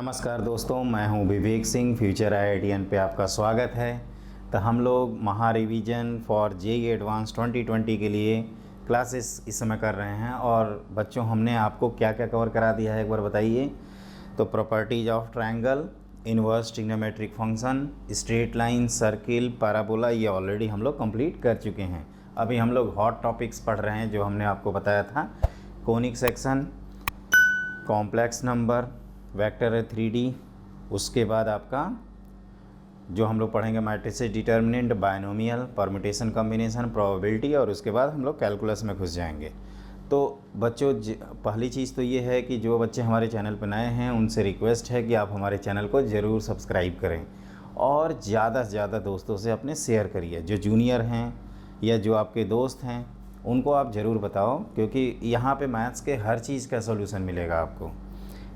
नमस्कार दोस्तों, मैं हूं विवेक सिंह। फ्यूचर IITN पे आपका स्वागत है। तो हम लोग महा रिवीजन फॉर जेईई एडवांस 2020 के लिए क्लासेस इस समय कर रहे हैं। और बच्चों, हमने आपको क्या क्या कवर करा दिया है एक बार बताइए। तो properties of triangle, inverse trigonometric function, straight line, circle, parabola, ये ऑलरेडी हम लोग कंप्लीट कर चुके हैं। अभी हम लोग हॉट टॉपिक्स पढ़ रहे हैं जो हमने आपको बताया था। Conic section, complex number, vector है 3D, उसके बाद आपका जो हम लोग पढ़ेंगे matrices, determinant, binomial, permutation, combination, probability, और उसके बाद हम लोग कैलकुलस में घुस जाएंगे। तो बच्चों, पहली चीज़ तो ये है कि जो बच्चे हमारे चैनल पर नए हैं उनसे रिक्वेस्ट है कि आप हमारे चैनल को ज़रूर सब्सक्राइब करें और ज़्यादा से ज़्यादा दोस्तों से अपने शेयर करिए। जो जूनियर हैं या जो आपके दोस्त हैं उनको आप ज़रूर बताओ, क्योंकि यहाँ पे मैथ्स के हर चीज़ का सॉल्यूशन मिलेगा आपको।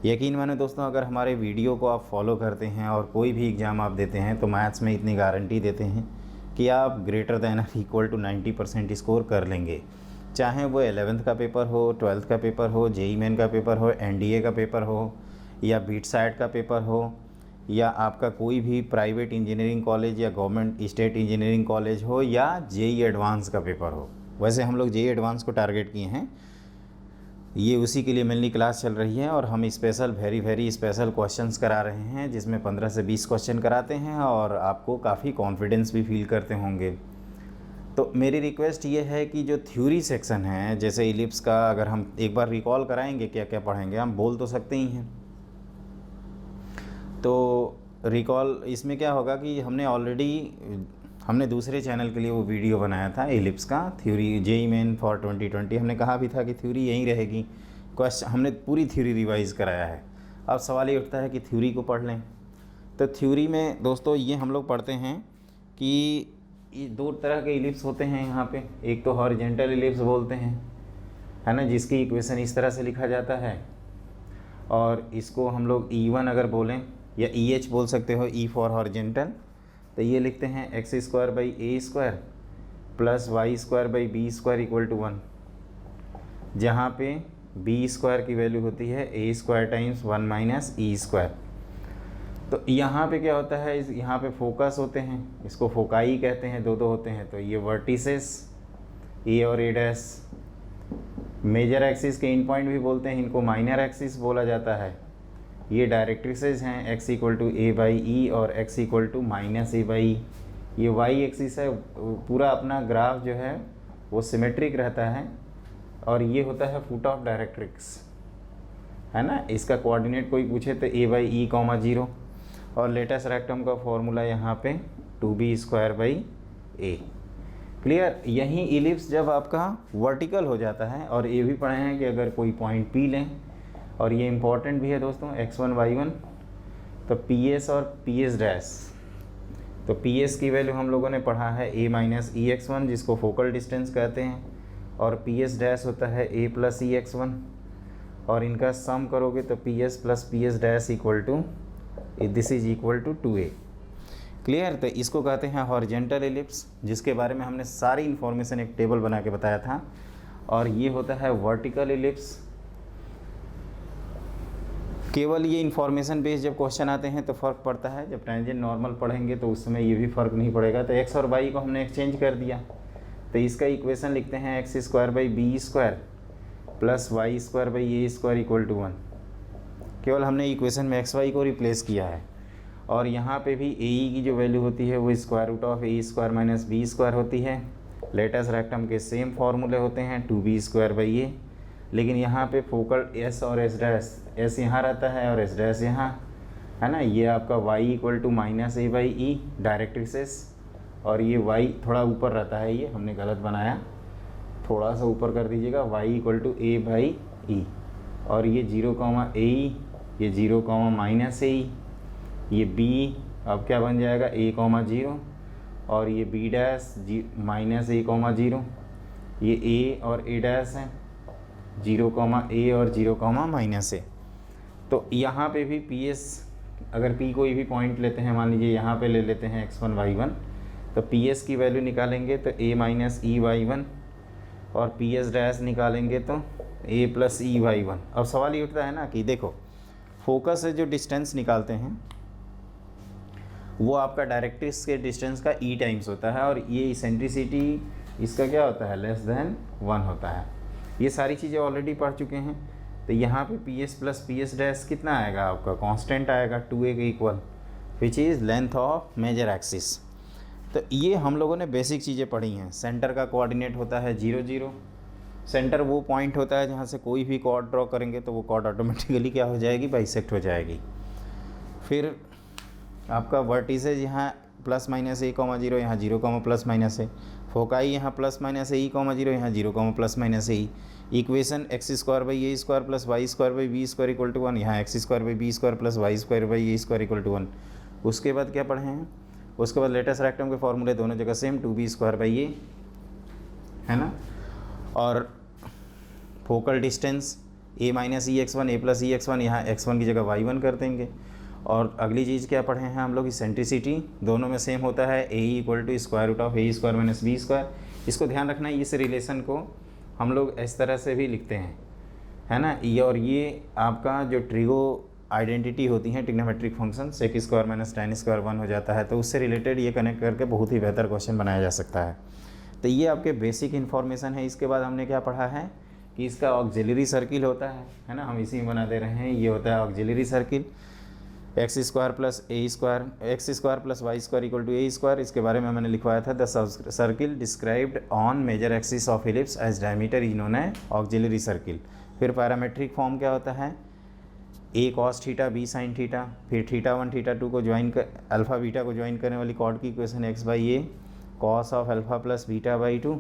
यकीन माने दोस्तों, अगर हमारे वीडियो को आप फॉलो करते हैं और कोई भी एग्ज़ाम आप देते हैं तो मैथ्स में इतनी गारंटी देते हैं कि आप ग्रेटर दैन और इक्वल टू 90% स्कोर कर लेंगे। चाहे वो 11th का पेपर हो, 12th का पेपर हो, जेईई मेन का पेपर हो, NDA का पेपर हो, या बीट साइट का पेपर हो, या आपका कोई भी प्राइवेट इंजीनियरिंग कॉलेज या गवर्नमेंट स्टेट इंजीनियरिंग कॉलेज हो, या जेईई एडवांस का पेपर हो। वैसे हम लोग जेईई एडवांस को टारगेट किए हैं, ये उसी के लिए मेनली क्लास चल रही है। और हम स्पेशल वेरी स्पेशल क्वेश्चंस करा रहे हैं, जिसमें 15 से 20 क्वेश्चन कराते हैं और आपको काफ़ी कॉन्फिडेंस भी फील करते होंगे। तो मेरी रिक्वेस्ट ये है कि जो थ्योरी सेक्शन है, जैसे इलिप्स का, अगर हम एक बार रिकॉल कराएंगे क्या क्या पढ़ेंगे, हम बोल तो सकते ही हैं। तो रिकॉल इसमें क्या होगा कि हमने दूसरे चैनल के लिए वो वीडियो बनाया था इलिप्स का, थ्योरी जेईई मेन फॉर 2020। हमने कहा भी था कि थ्योरी यहीं रहेगी। क्वेश्चन हमने पूरी थ्योरी रिवाइज़ कराया है। अब सवाल ये उठता है कि थ्योरी को पढ़ लें। तो थ्योरी में दोस्तों ये हम लोग पढ़ते हैं कि ये दो तरह के इलिप्स होते हैं यहाँ पे। एक तो हॉरिजेंटल इलिप्स बोलते हैं, है ना, जिसकी इक्वेशन इस तरह से लिखा जाता है। और इसको हम लोग E1 अगर बोलें, या EH बोल सकते हो, E फॉर हॉरिजेंटल। तो ये लिखते हैं x² / a² plus y² / b² equal to 1, जहाँ पे b² की वैल्यू होती है a² टाइम्स 1 - e²। तो यहाँ पे क्या होता है, यहाँ पे फोकस होते हैं, इसको फोकाई कहते हैं, दो होते हैं। तो ये वर्टिसेस a और a', मेजर एक्सिस के इन पॉइंट भी बोलते हैं, इनको माइनर एक्सिस बोला जाता है। ये डायरेक्ट्रिसेस हैं, x = a/e और x = -a/e। ये y एक्सिस है, पूरा अपना ग्राफ जो है वो सिमेट्रिक रहता है। और ये होता है फुट ऑफ डायरेक्ट्रिक्स, है ना। इसका कोऑर्डिनेट कोई पूछे तो a/e, 0। और लेटेस्ट रेक्टम का फॉर्मूला यहाँ पे 2b² / a। क्लियर। यही इलिप्स जब आपका वर्टिकल हो जाता है, और ये भी पढ़े हैं कि अगर कोई पॉइंट P लें, और ये इम्पॉर्टेंट भी है दोस्तों, x1 y1, तो PS और PS'। तो PS की वैल्यू हम लोगों ने पढ़ा है a - ex1, जिसको फोकल डिस्टेंस कहते हैं, और PS' होता है a + ex1। और इनका सम करोगे तो PS + PS' equal to this is equal to 2a। Clear. तो इसको कहते हैं हॉरिजेंटल इलिप्स, जिसके बारे में हमने सारी इन्फॉर्मेशन एक टेबल बना के बताया था। और ये होता है वर्टिकल इलिप्स। केवल ये इन्फॉर्मेशन बेस्ड जब क्वेश्चन आते हैं तो फ़र्क पड़ता है, जब टेंजेंट नॉर्मल पढ़ेंगे तो उस समय ये भी फ़र्क नहीं पड़ेगा। तो x और y को हमने एक्सचेंज कर दिया, तो इसका इक्वेशन लिखते हैं x² / b² plus y² / a² equal to 1। केवल हमने इक्वेशन में x y को रिप्लेस किया है। और यहाँ पे भी AE की जो वैल्यू होती है वो √a² - b² होती है। लेटेस्ट रेक्टम के सेम फार्मूले होते हैं 2b² / a। लेकिन यहाँ पे फोकल S और S' यहाँ रहता है और S' यहाँ, है ना। ये आपका y = -a/e डायरेक्ट्रिसेस, और ये y थोड़ा ऊपर रहता है, ये हमने गलत बनाया, थोड़ा सा ऊपर कर दीजिएगा। y = a/e, और ये 0, ae, ये 0, -ae, ये b अब क्या बन जाएगा a, 0, और ये b' -a, 0, ये a और a' हैं, 0, a और 0, -a। तो यहाँ पे भी PS, अगर P कोई भी पॉइंट लेते हैं, मान लीजिए यहाँ पे ले लेते हैं x1 y1, तो PS की वैल्यू निकालेंगे तो a - e/y1, और PS' निकालेंगे तो a + e/y1। अब सवाल ये उठता है ना कि देखो, फोकस से जो डिस्टेंस निकालते हैं वो आपका डायरेक्ट्रिक्स के डिस्टेंस का ई टाइम्स होता है, और ये इसेंट्रिसिटी इसका क्या होता है, लेस देन 1 होता है। ये सारी चीज़ें ऑलरेडी पढ़ चुके हैं। तो यहाँ पे P S plus P S dash कितना आएगा आपका, कांस्टेंट आएगा 2a के इक्वल, which is length of major axis. तो ये हम लोगों ने बेसिक चीज़ें पढ़ी हैं। सेंटर का कोऑर्डिनेट होता है 0 0। सेंटर वो पॉइंट होता है जहाँ से कोई भी कॉर्ड ड्रॉ करेंगे तो वो कॉर्ड ऑटोमेटिकली क्या हो जाएगी, बाइसेक्ट हो जाएगी। फिर आपका वर्टिसेज यहाँ प्लस माइनस a, 0, यहाँ 0, प्लस माइनस a। फोकाई यहाँ प्लस माइनस a, 0, यहाँ 0, plus minus a। Equation x square by A square plus Y square by B square equal to 1, यहाँ x square by B square plus Y square by A square equal to 1। उसके बाद क्या पढ़े हैं, उसके बाद latus rectum के फॉर्मूले दोनों जगह सेम, 2b स्क्वायर बाई ए, है ना। और focal distance a minus E x one, A plus E x one, यहाँ x1 की जगह y1 कर देंगे। और अगली चीज़ क्या पढ़े हैं हम लोग, इसेंट्रिसिटी दोनों में सेम होता है, a equal to square root of A square minus B square. इसको ध्यान रखना है, इस रिलेशन को हम लोग इस तरह से भी लिखते हैं, है ना। ये और ये आपका जो ट्रिगो आइडेंटिटी होती है trigonometric function, sec square minus tan square 1 हो जाता है, तो उससे रिलेटेड ये कनेक्ट करके बहुत ही बेहतर क्वेश्चन बनाया जा सकता है। तो ये आपके बेसिक इन्फॉर्मेशन है। इसके बाद हमने क्या पढ़ा है कि इसका ऑक्सिलरी सर्किल होता है ना, हम इसी में बना दे रहे हैं। ये होता है auxiliary circle, x square plus a square, x square plus Y square equal to A square. इसके बारे में मैंने लिखवाया था, the circle described on major axis of ellipse as diameter is known है ऑक्सिलरी सर्किल। फिर पैरामेट्रिक फॉर्म क्या होता है, a cos theta b sine theta, फिर थीटा 1 थीटा 2 को ज्वाइन कर अल्फ़ा बीटा को ज्वाइन करने वाली कॉर्ड की equation x by A cos of alpha plus beta by 2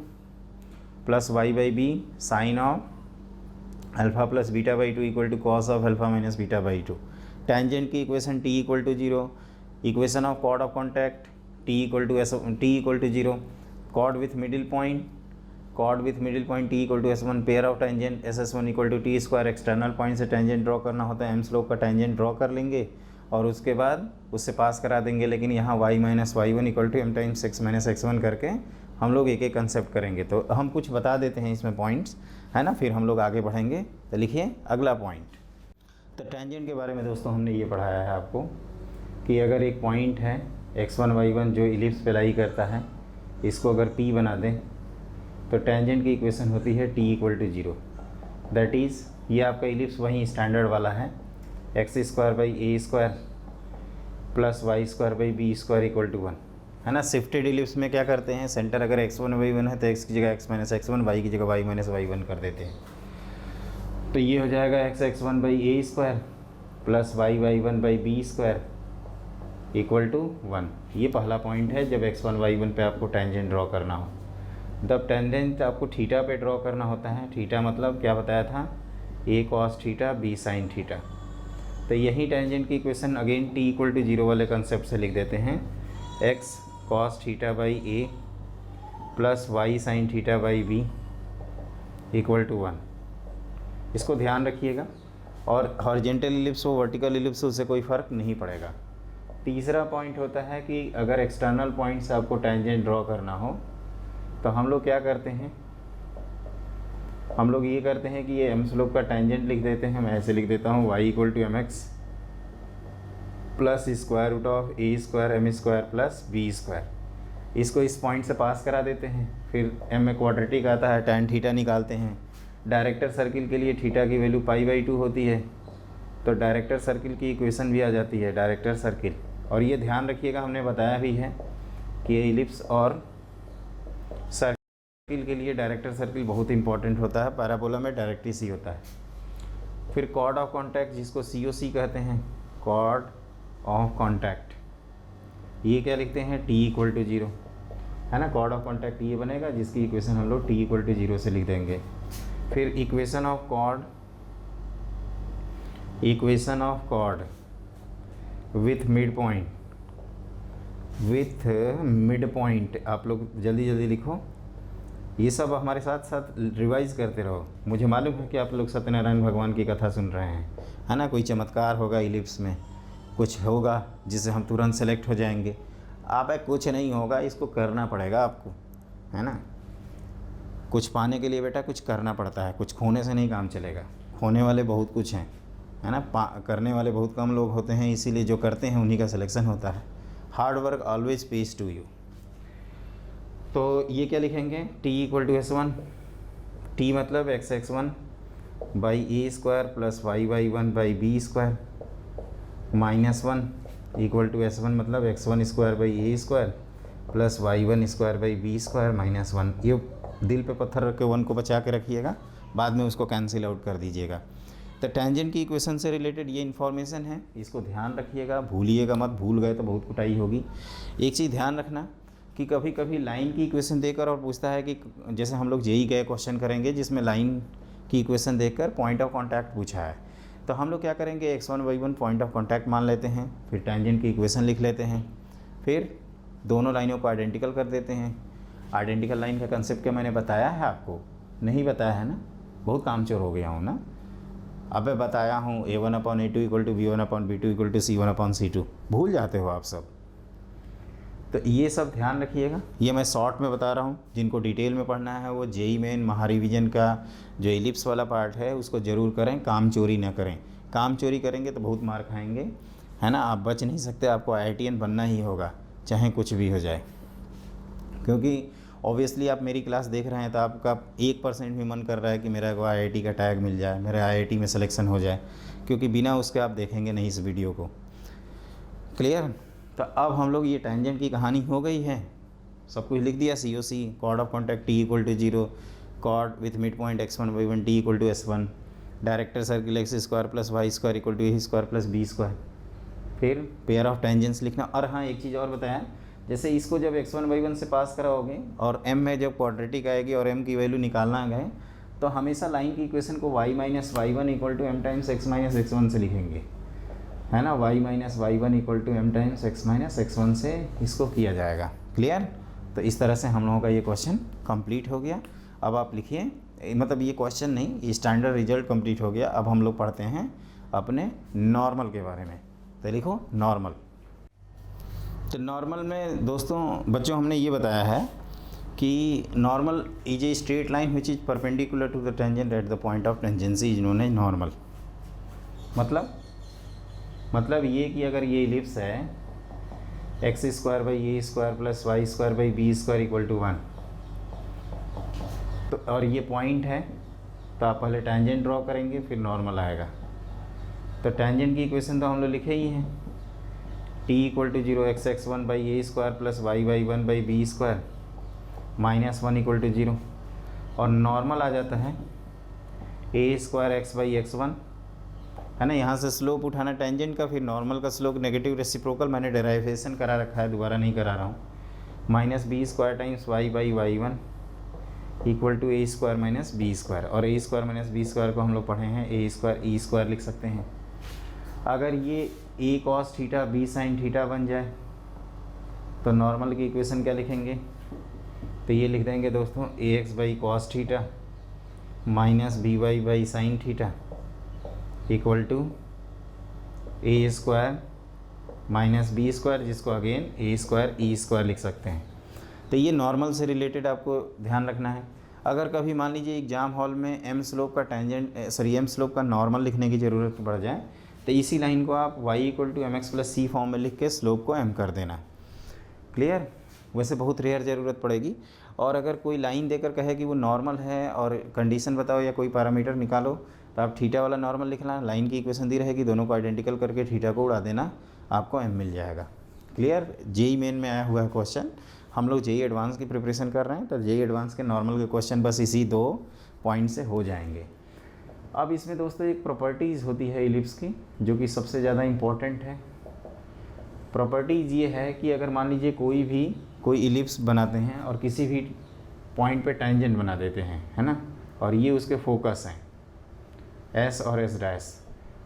plus Y by B sine of alpha plus beta by 2 equal to cos of alpha minus beta by 2। Tangent की equation t equal to 0, equation of chord of contact t equal to 0, chord with middle point t equal to s1, pair of tangent ss1 equal to T square. External point से tangent draw करना होता है, m slope का tangent draw कर लेंगे और उसके बाद उससे पास करा देंगे। लेकिन यहाँ y minus y1 equal to m times x minus x1 करके हम लोग एक एक कंसेप्ट करेंगे। तो हम कुछ बता देते हैं इसमें पॉइंट्स, है ना, फिर हम लोग आगे बढ़ेंगे। तो लिखिए अगला पॉइंट। तो टेंजेंट के बारे में दोस्तों हमने ये पढ़ाया है आपको कि अगर एक पॉइंट है x1 y1 जो इलिप्स पे लाई करता है, इसको अगर p बना दें तो टेंजेंट की इक्वेशन होती है t equal to 0। That is ये आपका इलिप्स वहीं स्टैंडर्ड वाला है, x square by A square plus Y square by B square equal to 1, है ना। शिफ्टेड इलिप्स में क्या करते हैं, सेंटर अगर x1 y1 है तो x की जगह x माइनस x1, y की जगह y माइनस y1 कर देते हैं। तो ये हो जाएगा x1 by A square plus y1 by B square equal to 1। ये पहला पॉइंट है जब x1 y1 पे आपको टेंजेंट ड्रॉ करना हो। तब टेंजेंट आपको थीटा पे ड्रॉ करना होता है। थीटा मतलब क्या बताया था, a cos theta b sine theta. तो यही टेंजेंट की equation again t equal to 0 वाले कंसेप्ट से लिख देते हैं, x cos theta by a plus y sine theta by b equal to 1। इसको ध्यान रखिएगा। और हॉरिजेंटल इलिप्स हो वर्टिकल इलिप्स हो, उससे कोई फ़र्क नहीं पड़ेगा। तीसरा पॉइंट होता है कि अगर एक्सटर्नल पॉइंट से आपको टेंजेंट ड्रॉ करना हो तो हम लोग क्या करते हैं, हम लोग ये करते हैं कि ये एम स्लोप का टेंजेंट लिख देते हैं। मैं ऐसे लिख देता हूँ y equal to m x plus square root of A square m square plus B square. इसको इस पॉइंट से पास करा देते हैं। फिर एम में क्वाड्रेटिक आता है, tan थीटा निकालते हैं। डायरेक्टर सर्किल के लिए थीटा की वैल्यू π/2 होती है, तो डायरेक्टर सर्किल की इक्वेशन भी आ जाती है, डायरेक्टर सर्किल। और ये ध्यान रखिएगा, हमने बताया भी है कि इलिप्स और सर्किल के लिए डायरेक्टर सर्किल बहुत इंपॉर्टेंट होता है। पैराबोला में डायरेक्ट्रिस ही होता है। फिर कॉर्ड ऑफ कॉन्टैक्ट जिसको COC कहते हैं, कॉर्ड ऑफ कॉन्टैक्ट, ये क्या लिखते हैं, t इक्वल टू 0, है ना। कॉर्ड ऑफ कॉन्टैक्ट ये बनेगा जिसकी इक्वेशन हम लोग t इक्वल टू 0 से लिख देंगे। फिर equation of chord with mid point, आप लोग जल्दी जल्दी लिखो। ये सब हमारे साथ साथ रिवाइज करते रहो। मुझे मालूम है कि आप लोग सत्यनारायण भगवान की कथा सुन रहे हैं, है ना। कोई चमत्कार होगा इलिप्स में, कुछ होगा जिससे हम तुरंत सेलेक्ट हो जाएंगे। आप कुछ नहीं होगा, इसको करना पड़ेगा आपको, है ना। कुछ पाने के लिए बेटा कुछ करना पड़ता है, कुछ खोने से नहीं काम चलेगा। खोने वाले बहुत कुछ हैं, है ना। करने वाले बहुत कम लोग होते हैं, इसीलिए जो करते हैं उन्हीं का सिलेक्शन होता है। Hard work always pays to you. तो ये क्या लिखेंगे, T equal to S1, T मतलब x1 by A square plus y1 by B square minus 1 equal to S1 मतलब x1 square by A square plus y1 square by B square minus 1। ये दिल पे पत्थर रख के 1 को बचा के रखिएगा, बाद में उसको कैंसिल आउट कर दीजिएगा। तो टेंजेंट की इक्वेशन से रिलेटेड ये इन्फॉर्मेशन है, इसको ध्यान रखिएगा, भूलिएगा मत, भूल गए तो बहुत कुटाई होगी। एक चीज़ ध्यान रखना कि कभी कभी लाइन की इक्वेशन देकर और पूछता है कि जैसे हम लोग जेई गए क्वेश्चन करेंगे जिसमें लाइन की इक्वेशन देखकर पॉइंट ऑफ कांटेक्ट पूछा है, तो हम लोग क्या करेंगे, x1 y1 point of contact मान लेते हैं, फिर टेंजेंट की इक्वेशन लिख लेते हैं, फिर दोनों लाइनों को आइडेंटिकल कर देते हैं। आइडेंटिकल लाइन का कंसेप्ट क्या मैंने बताया है आपको? नहीं बताया है ना, बहुत कामचोर हो गया हूँ ना। अब मैं बताया हूँ A1/A2 equal to B1/B2 equal to C1/C2, भूल जाते हो आप सब। तो ये सब ध्यान रखिएगा, ये मैं शॉर्ट में बता रहा हूँ। जिनको डिटेल में पढ़ना है वो जेई मेन महारिविजन का जो एलिप्स वाला पार्ट है उसको ज़रूर करें, काम चोरी ना करें। काम चोरी करेंगे तो बहुत मार खाएंगे, है ना। आप बच नहीं सकते, आपको IITian बनना ही होगा चाहे कुछ भी हो जाए। क्योंकि ऑब्वियसली आप मेरी क्लास देख रहे हैं तो आपका 1% भी मन कर रहा है कि मेरा को IIT का टैग मिल जाए, मेरे IIT में सिलेक्शन हो जाए, क्योंकि बिना उसके आप देखेंगे नहीं इस वीडियो को। क्लियर? तो अब हम लोग ये टेंजेंट की कहानी हो गई है, सब कुछ लिख दिया। COC chord of contact T equal to 0, chord with mid point x1 y1 T equal to S1, director circle x square plus Y square equal to A square plus B square. फिर pair of tangents लिखना। और हाँ, एक चीज़ और बताया, जैसे इसको जब x1 y1 से पास कराओगे और m में जब क्वाड्रेटिक आएगी और m की वैल्यू निकालना गए तो हमेशा लाइन की इक्वेशन को y minus y1 equal to m times x minus x1 से लिखेंगे, है ना। y minus y1 equal to m times x minus x1 से इसको किया जाएगा। क्लियर? तो इस तरह से हम लोगों का ये क्वेश्चन कंप्लीट हो गया। अब आप लिखिए, मतलब ये क्वेश्चन नहीं, ये स्टैंडर्ड रिजल्ट कंप्लीट हो गया। अब हम लोग पढ़ते हैं अपने नॉर्मल के बारे में। तो लिखो नॉर्मल। तो नॉर्मल में दोस्तों बच्चों हमने ये बताया है कि normal is a straight line which is perpendicular to the tangent at the point of tangency is known as normal. मतलब ये कि अगर ये इलिप्स है x square by A square plus Y square by B square equal to 1, तो और ये point है, तो आप पहले टेंजेंट ड्रॉ करेंगे फिर नॉर्मल आएगा। तो टेंजेंट की इक्वेशन तो हम लोग लिखे ही हैं, T equal to 0 x1 by A square plus y1 by B square minus 1 equal to 0, और नॉर्मल आ जाता है ए स्क्वायर x बाई x1, है ना। यहाँ से स्लोप उठाना टेंजेंट का, फिर नॉर्मल का स्लोप नेगेटिव रेसिप्रोकल मैंने डेराइवेशन करा रखा है, दोबारा नहीं करा रहा हूँ, minus B square times y by y1 equal to A square minus B square. और a square minus B square को हम लोग पढ़े हैं ए स्क्वायर ई स्क्वायर लिख सकते हैं। अगर ये a cos theta b sine theta बन जाए तो नॉर्मल की इक्वेशन क्या लिखेंगे, तो ये लिख देंगे दोस्तों a x by cos theta minus b y by sine theta equal to A square minus B square, जिसको again a square e square लिख सकते हैं। तो ये नॉर्मल से रिलेटेड आपको ध्यान रखना है। अगर कभी मान लीजिए एग्जाम हॉल में एम स्लोप का एम स्लोप का नॉर्मल लिखने की ज़रूरत पड़ जाए तो इसी लाइन को आप y equal to m x plus c form में लिख के स्लोप को m कर देना। क्लियर? वैसे बहुत रेयर ज़रूरत पड़ेगी। और अगर कोई लाइन देकर कहे कि वो नॉर्मल है और कंडीशन बताओ या कोई पैरामीटर निकालो, तो आप थीटा वाला नॉर्मल लिखना, लाइन की इक्वेशन दी रहेगी, दोनों को आइडेंटिकल करके थीटा को उड़ा देना, आपको m मिल जाएगा। क्लियर? जेई मेन में आया हुआ है क्वेश्चन, हम लोग जेई एडवांस की प्रिपरेशन कर रहे हैं, तो जेई एडवांस के नॉर्मल के क्वेश्चन बस इसी 2 पॉइंट से हो जाएंगे। अब इसमें दोस्तों एक प्रॉपर्टीज़ होती है इलिप्स की जो कि सबसे ज़्यादा इम्पोर्टेंट है। प्रॉपर्टीज़ ये है कि अगर मान लीजिए कोई इलिप्स बनाते हैं और किसी भी पॉइंट पे टेंजेंट बना देते हैं, है ना, और ये उसके फोकस हैं एस और एस डैश,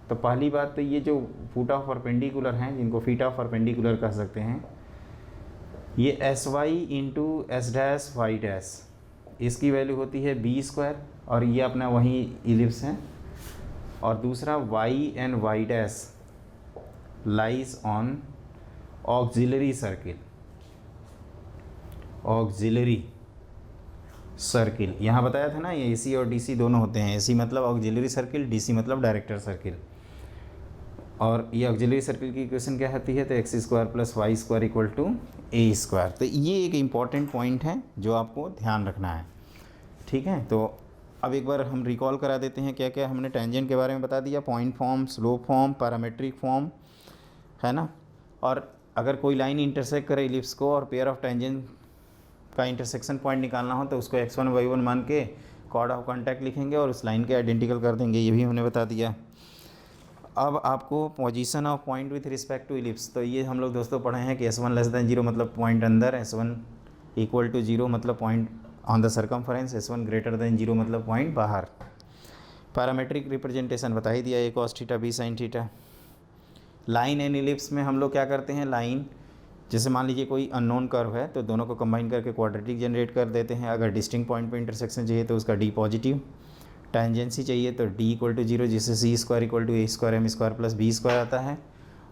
तो पहली बात तो ये जो फुट ऑफ परपेंडिकुलर हैं, जिनको फीट ऑफ परपेंडिकुलर कह सकते हैं, ये S Y into S dash Y dash, इसकी वैल्यू होती है बी स्क्वायर, और ये अपना वही इलिप्स है। और दूसरा Y and Y dash lies on auxiliary circle, यहाँ बताया था ना, ये AC और DC दोनों होते हैं। AC मतलब ऑक्सिलरी सर्किल, DC मतलब डायरेक्टर सर्किल। और ये ऑक्सिलरी सर्किल की इक्वेशन क्या होती है, तो x square plus Y square equal to A square. तो ये एक इम्पॉर्टेंट पॉइंट है जो आपको ध्यान रखना है, ठीक है। तो अब एक बार हम रिकॉल करा देते हैं क्या क्या हमने टेंजेंट के बारे में बता दिया, point form, slope form, parametric form, है ना। और अगर कोई लाइन इंटरसेक्ट करे इलिप्स को और पेयर ऑफ टेंजेंट का इंटरसेक्शन पॉइंट निकालना हो तो उसको x1 y1 मान के कॉर्ड ऑफ कॉन्टैक्ट लिखेंगे और उस लाइन के आइडेंटिकल कर देंगे, ये भी हमने बता दिया। अब आपको position of point with respect to ellipse, तो ये हम लोग दोस्तों पढ़े हैं कि S1 लेस देन 0 मतलब पॉइंट अंदर, S1 इक्वल टू 0 मतलब point on the circumference, S1 greater than 0 मतलब पॉइंट बाहर। पैरामेट्रिक रिप्रेजेंटेशन बता ही दिया, a cos theta b sine theta. Line and ellipse में हम लोग क्या करते हैं, लाइन जैसे मान लीजिए कोई अननोन कर्व है तो दोनों को कंबाइन करके क्वाड्रेटिक जनरेट कर देते हैं। अगर डिस्टिंक्ट पॉइंट पे इंटरसेक्शन चाहिए तो उसका डी पॉजिटिव, टेंजेंसी चाहिए तो डी इक्वल टू 0 जिससे c square equal to A square m square plus B square आता है।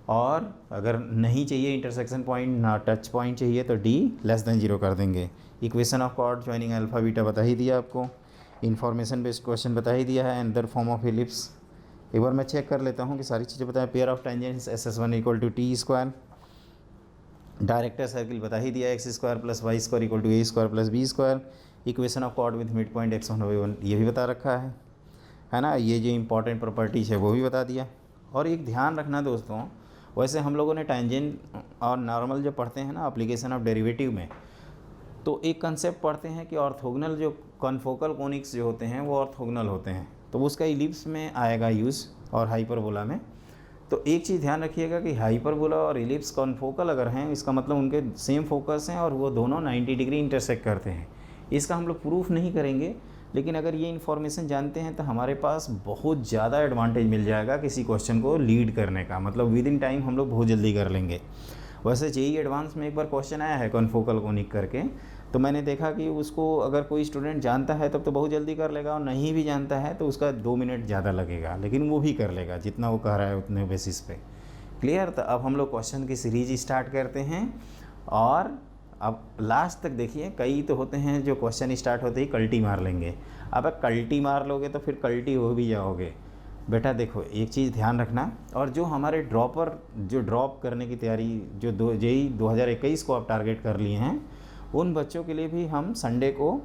और अगर नहीं चाहिए इंटरसेक्शन पॉइंट, ना टच पॉइंट चाहिए तो डी लेस देन 0 कर देंगे। Equation of chord joining alpha beta बता ही दिया आपको, इन्फॉर्मेशन बेस्ड क्वेश्चन बता ही दिया है, अनदर फॉर्म ऑफ इलिप्स। एक बार मैं चेक कर लेता हूँ कि सारी चीज़ें बताएं। Pair of tangents SS1 equal to T square, director circle बता ही दिया, x square plus Y square equal to A square plus B square. Equation of chord with mid point x1 y1 ये भी बता रखा है ना। ये जो इंपॉर्टेंट प्रॉपर्टीज है वो भी बता दिया। और एक ध्यान रखना दोस्तों, वैसे हम लोगों ने टेंजेंट और नॉर्मल जो पढ़ते हैं ना एप्लीकेशन ऑफ डेरिवेटिव में, तो एक कंसेप्ट पढ़ते हैं कि ऑर्थोगोनल जो कॉन्फोकल कोनिक्स जो होते हैं वो ऑर्थोगोनल होते हैं, तो उसका इलिप्स में आएगा यूज़ और हाइपरबोला में। तो एक चीज़ ध्यान रखिएगा कि हाइपरबोला और इलिप्स कॉन्फोकल अगर हैं, इसका मतलब उनके सेम फोकस हैं और वो दोनों 90 डिग्री इंटरसेक्ट करते हैं। इसका हम लोग प्रूफ नहीं करेंगे, लेकिन अगर ये इन्फॉर्मेशन जानते हैं तो हमारे पास बहुत ज़्यादा एडवांटेज मिल जाएगा किसी क्वेश्चन को लीड करने का, मतलब विद इन टाइम हम लोग बहुत जल्दी कर लेंगे। वैसे जेईई एडवांस में एक बार क्वेश्चन आया है कॉन्फोकल कोनिक करके, तो मैंने देखा कि उसको अगर कोई स्टूडेंट जानता है तब तो बहुत जल्दी कर लेगा, और नहीं भी जानता है तो उसका 2 मिनट ज़्यादा लगेगा, लेकिन वो भी कर लेगा जितना वो कह रहा है उतने बेसिस पे। क्लियर। तो अब हम लोग क्वेश्चन की सीरीज स्टार्ट करते हैं, और अब लास्ट तक देखिए। कई तो होते हैं जो क्वेश्चन स्टार्ट होते ही कल्टी मार लेंगे। अब कल्टी मार लोगे तो फिर कल्टी हो भी जाओगे। बेटा देखो एक चीज़ ध्यान रखना, और जो हमारे ड्रॉपर जो ड्रॉप करने की तैयारी जो जेईई 2021 को आप टारगेट कर लिए हैं, उन बच्चों के लिए भी हम संडे को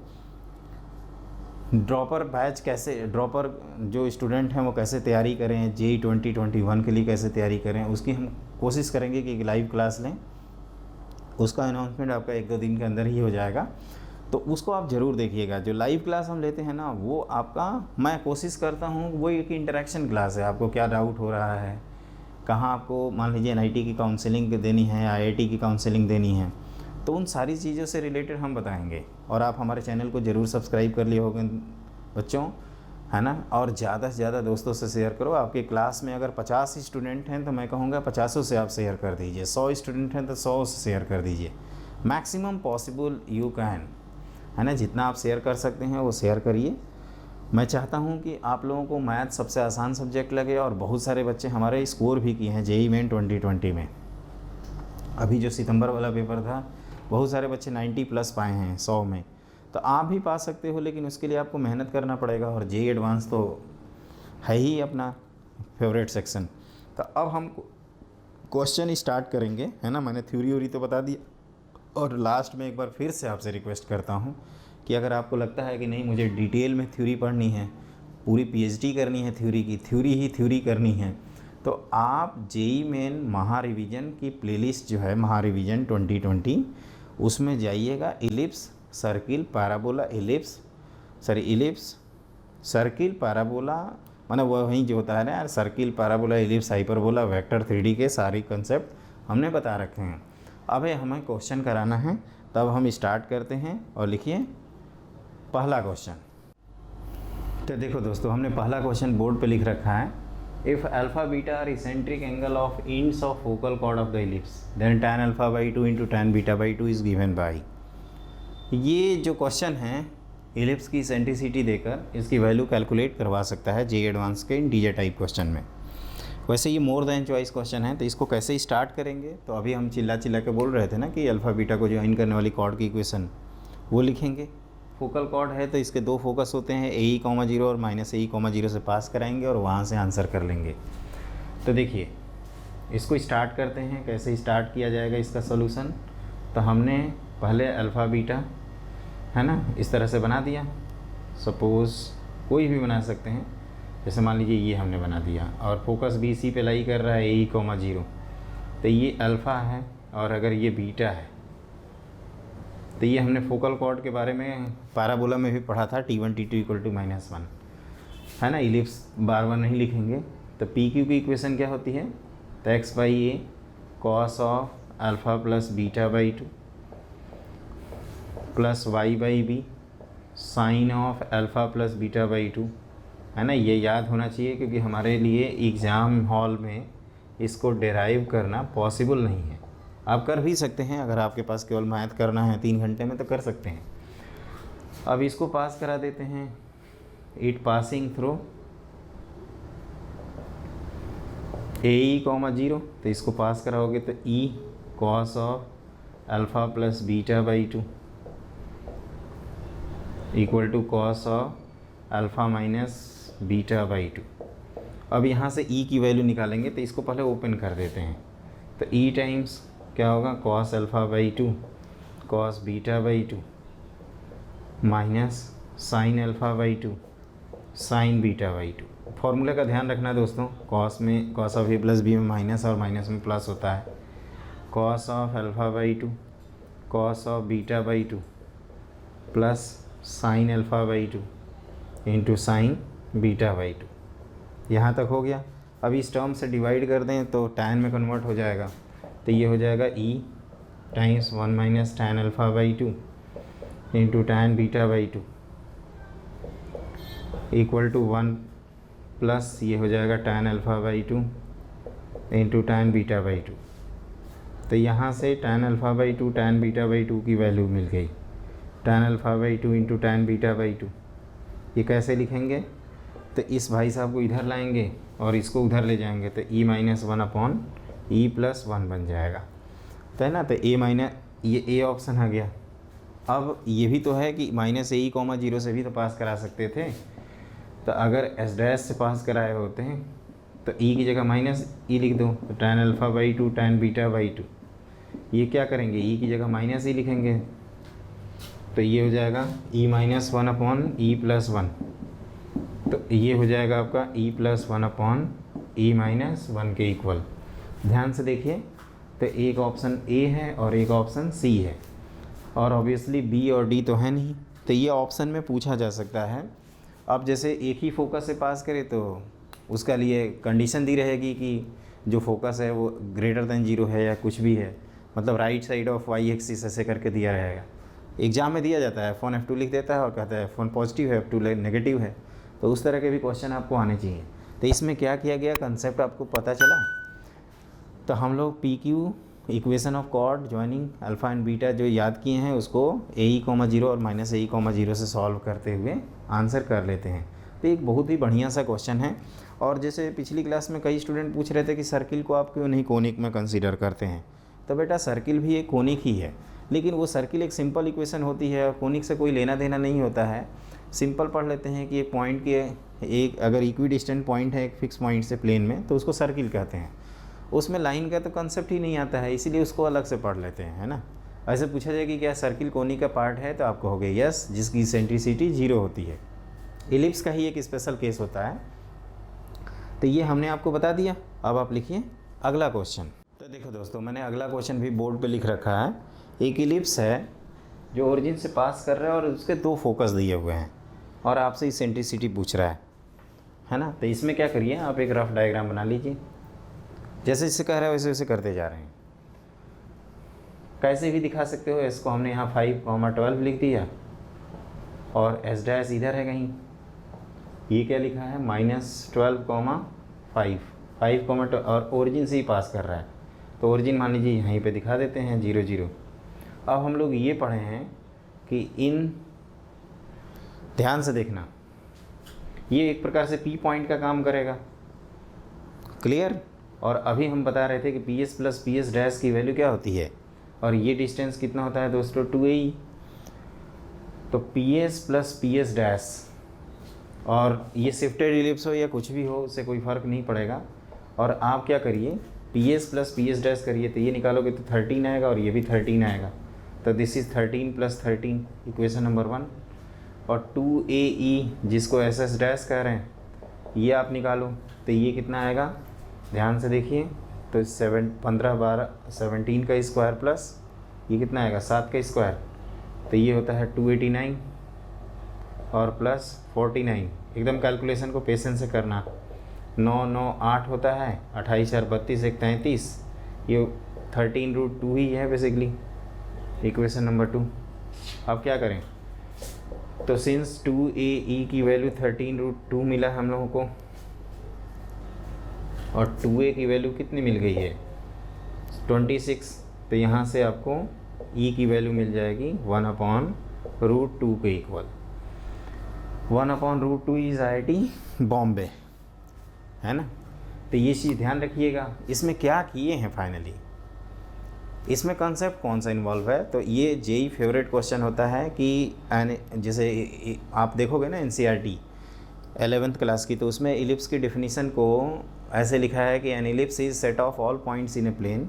ड्रॉपर बैच कैसे, ड्रॉपर जो स्टूडेंट हैं वो कैसे तैयारी करें, जेईई 2021 के लिए कैसे तैयारी करें, उसकी हम कोशिश करेंगे कि एक लाइव क्लास लें। उसका अनाउंसमेंट आपका 1-2 दिन के अंदर ही हो जाएगा, तो उसको आप ज़रूर देखिएगा। जो लाइव क्लास हम लेते हैं ना, वो आपका, मैं कोशिश करता हूँ वो एक इंटरेक्शन क्लास है। आपको क्या डाउट हो रहा है, कहाँ आपको मान लीजिए NIT की काउंसलिंग देनी है, IIT की काउंसलिंग देनी है, तो उन सारी चीज़ों से रिलेटेड हम बताएंगे। और आप हमारे चैनल को ज़रूर सब्सक्राइब कर लिए होंगे बच्चों, है ना। और ज़्यादा से ज़्यादा दोस्तों से शेयर करो। आपके क्लास में अगर 50 स्टूडेंट हैं तो मैं कहूँगा 50 से आप शेयर कर दीजिए, 100 स्टूडेंट हैं तो 100 से शेयर कर दीजिए। मैक्सिमम पॉसिबल यू कैन, है ना। जितना आप शेयर कर सकते हैं वो शेयर करिए। मैं चाहता हूँ कि आप लोगों को मैथ सबसे आसान सब्जेक्ट लगे, और बहुत सारे बच्चे हमारे स्कोर भी किए हैं जेईई मेन 2020 में। अभी जो सितंबर वाला पेपर था, बहुत सारे बच्चे 90 प्लस पाए हैं 100 में, तो आप भी पा सकते हो, लेकिन उसके लिए आपको मेहनत करना पड़ेगा। और जेईई एडवांस तो है ही अपना फेवरेट सेक्शन। तो अब हम क्वेश्चन स्टार्ट करेंगे, है ना। मैंने थ्योरी तो बता दी, और लास्ट में एक बार फिर से आपसे रिक्वेस्ट करता हूँ कि अगर आपको लगता है कि नहीं मुझे डिटेल में थ्योरी पढ़नी है, पूरी PhD करनी है थ्योरी की, थ्योरी करनी है, तो आप जेईई मेन महा रिवीजन की प्लेलिस्ट जो है महा रिवीजन 2020, उसमें जाइएगा। Ellipse, circle, parabola, ellipse circle, parabola, माने वही जो होता है ना यार, circle, parabola, ellipse, hyperbola, vector 3D के सारे कंसेप्ट हमने बता रखे हैं। अब हमें क्वेश्चन कराना है, तब हम स्टार्ट करते हैं। और लिखिए पहला क्वेश्चन। तो देखो दोस्तों, हमने पहला क्वेश्चन बोर्ड पे लिख रखा है, if alpha beta are eccentric angle of ends of focal chord of the ellipse, then tan alpha by 2 into tan beta by 2 is given by. ये जो क्वेश्चन है इलिप्स की इसेंट्रिसिटी देकर इसकी वैल्यू कैलकुलेट करवा सकता है जेईई एडवांस के डीजे टाइप क्वेश्चन में। वैसे ये मोर देन चॉइस क्वेश्चन है, तो इसको कैसे स्टार्ट करेंगे। तो अभी हम चिल्ला के बोल रहे थे ना कि अल्फ़ा बीटा को ज्वाइन करने वाली कॉर्ड की इक्वेशन वो लिखेंगे। फोकल कॉर्ड है तो इसके 2 फोकस होते हैं, AE, 0 और -AE, 0 से पास कराएंगे और वहाँ से आंसर कर लेंगे। तो देखिए इसको स्टार्ट करते हैं। कैसे स्टार्ट किया जाएगा इसका सोल्यूशन, तो हमने पहले अल्फ़ा बीटा है ना इस तरह से बना दिया। सपोज़ कोई भी बना सकते हैं, जैसे मान लीजिए ये हमने बना दिया और फोकस भी इसी पे लाई कर रहा है ए कॉमा 0, तो ये अल्फ़ा है और अगर ये बीटा है तो ये हमने फोकल कॉर्ड के बारे में पैराबोला में भी पढ़ा था, T1 T2 इक्वल टू -1 है ना। इलिप्स बार बार नहीं लिखेंगे। तो पी क्यू की इक्वेशन क्या होती है, तो X by A cos of alpha plus beta by 2 plus Y by B sine of alpha plus beta by 2 है ना। ये याद होना चाहिए क्योंकि हमारे लिए एग्ज़ाम हॉल में इसको डेराइव करना पॉसिबल नहीं है। आप कर भी सकते हैं, अगर आपके पास केवल मैथ करना है 3 घंटे में तो कर सकते हैं। अब इसको पास करा देते हैं, it passing through A comma 0, तो इसको पास कराओगे तो E cos of alpha plus beta by 2 equal to cos of alpha minus beta by 2। अब यहाँ से ई की वैल्यू निकालेंगे तो इसको पहले ओपन कर देते हैं। तो ई टाइम्स क्या होगा, cos alpha by 2 cos beta by 2 minus sine alpha by 2 sine beta by 2। फॉर्मूले का ध्यान रखना दोस्तों, कॉस में cos of A plus B में माइनस और माइनस में प्लस होता है। Cos of alpha by 2 cos of beta by 2 plus sine alpha by 2 into sine beta by 2। यहाँ तक हो गया। अब इस टर्म से डिवाइड कर दें तो tan में कन्वर्ट हो जाएगा, तो ये हो जाएगा e times 1 minus tan alpha by 2 into tan beta by 2 equal to 1 plus ये हो जाएगा tan alpha by 2 into tan beta by 2। तो यहाँ से tan alpha by 2 tan beta by 2 की वैल्यू मिल गई, tan alpha by 2 into tan beta by 2। ये कैसे लिखेंगे, तो इस भाई साहब को इधर लाएंगे और इसको उधर ले जाएंगे तो e minus 1 upon E plus 1 बन जाएगा, तो है ना। तो ए माइनस ये ए ऑप्शन आ गया। अब ये भी तो है कि माइनस ए कॉमा 0 से भी तो पास करा सकते थे, तो अगर एस डैश से पास कराए होते हैं तो ई की जगह माइनस ई लिख दो, तो tan alpha by 2 tan beta by 2। ये क्या करेंगे, ई की जगह माइनस ई लिखेंगे, तो ये हो जाएगा e minus 1 upon E plus 1। तो ये हो जाएगा आपका e plus 1 upon E minus 1 के इक्वल। ध्यान से देखिए, तो एक ऑप्शन ए है और एक ऑप्शन सी है, और ऑब्वियसली बी और डी तो है नहीं, तो ये ऑप्शन में पूछा जा सकता है। अब जैसे एक ही फोकस से पास करे तो उसका लिए कंडीशन दी रहेगी कि जो फोकस है वो ग्रेटर देन 0 है या कुछ भी है, मतलब right side of Y axis ऐसे करके दिया रहेगा। एग्ज़ाम में दिया जाता है, F1 F2 लिख देता है और कहता है F1 पॉजिटिव है F2 नेगेटिव है, तो उस तरह के भी क्वेश्चन आपको आने चाहिए। तो इसमें क्या किया गया, कंसेप्ट आपको पता चला। तो हम लोग P Q equation of chord joining alpha and beta जो याद किए हैं उसको ए कॉमा 0 और माइनस ए कॉमा 0 से सॉल्व करते हुए आंसर कर लेते हैं। तो एक बहुत ही बढ़िया सा क्वेश्चन है। और जैसे पिछली क्लास में कई स्टूडेंट पूछ रहे थे कि सर्किल को आप क्यों नहीं कोनिक में कंसीडर करते हैं, तो बेटा सर्किल भी एक कोनिक ही है, लेकिन वो सर्किल एक सिंपल इक्वेशन होती है और कोनिक से कोई लेना देना नहीं होता है। सिंपल पढ़ लेते हैं कि एक पॉइंट के एक अगर इक्वी डिस्टेंट पॉइंट है एक फिक्स पॉइंट से प्लेन में तो उसको सर्किल कहते हैं। उसमें लाइन का तो कंसेप्ट ही नहीं आता है, इसीलिए उसको अलग से पढ़ लेते हैं, है ना। ऐसे पूछा जाए कि क्या सर्किल कोनिक का पार्ट है, तो आप कहोगे यस, जिसकी इसेंट्रिसिटी 0 होती है। इलिप्स का ही एक स्पेशल केस होता है। तो ये हमने आपको बता दिया। अब आप लिखिए अगला क्वेश्चन। तो देखो दोस्तों, मैंने अगला क्वेश्चन भी बोर्ड पे लिख रखा है। एक इलिप्स है जो ओरिजिन से पास कर रहा है और उसके 2 फोकस दिए हुए हैं और आपसे इसेंट्रिसिटी पूछ रहा है ना। तो इसमें क्या करिए, आप एक रफ डायग्राम बना लीजिए। जैसे जैसे कह रहा है वैसे वैसे करते जा रहे हैं। कैसे भी दिखा सकते हो, इसको हमने यहाँ 5,12 लिख दिया और एस डैश इधर है कहीं, ये क्या लिखा है -12,5 5, और ओरिजिन से ही पास कर रहा है, तो ओरिजिन मान लीजिए यहीं पे दिखा देते हैं 0 0। अब हम लोग ये पढ़े हैं कि इन, ध्यान से देखना, ये एक प्रकार से पी पॉइंट का काम करेगा, क्लियर। और अभी हम बता रहे थे कि P S plus P S dash की वैल्यू क्या होती है, और ये डिस्टेंस कितना होता है दोस्तों 2a। तो P S plus P S dash, और ये शिफ्टेड इलिप्स हो या कुछ भी हो उससे कोई फ़र्क नहीं पड़ेगा। और आप क्या करिए, P S plus P S dash करिए तो ये निकालोगे तो 13 आएगा और ये भी 13 आएगा, तो this is 13 plus 13 equation number 1। और 2AE जिसको एस एस डैश कह रहे हैं ये आप निकालो तो ये कितना आएगा, ध्यान से देखिए, तो 15 12 17 का स्क्वायर प्लस ये कितना आएगा 7 का स्क्वायर, तो ये होता है 289 और प्लस 49। एकदम कैलकुलेशन को पेशेंस से करना, 9 9 8 होता है, 28 4 32 1 33, ये 13√2 ही है बेसिकली इक्वेशन नंबर 2। अब क्या करें, तो सिंस 2AE की वैल्यू 13√2 मिला हम लोगों को और 2A की वैल्यू कितनी मिल गई है 26, तो यहाँ से आपको E की वैल्यू मिल जाएगी 1/√2 के इक्वल। 1/√2 इज़ IIT बॉम्बे, है ना। तो ये चीज़ ध्यान रखिएगा। इसमें क्या किए हैं फाइनली, इसमें कॉन्सेप्ट कौन सा इन्वॉल्व है, तो ये जेई फेवरेट क्वेश्चन होता है कि जैसे आप देखोगे ना NCERT 11th क्लास की, तो उसमें इलिप्स की डेफिनेशन को ऐसे लिखा है कि an ellipse is set of all points in a plane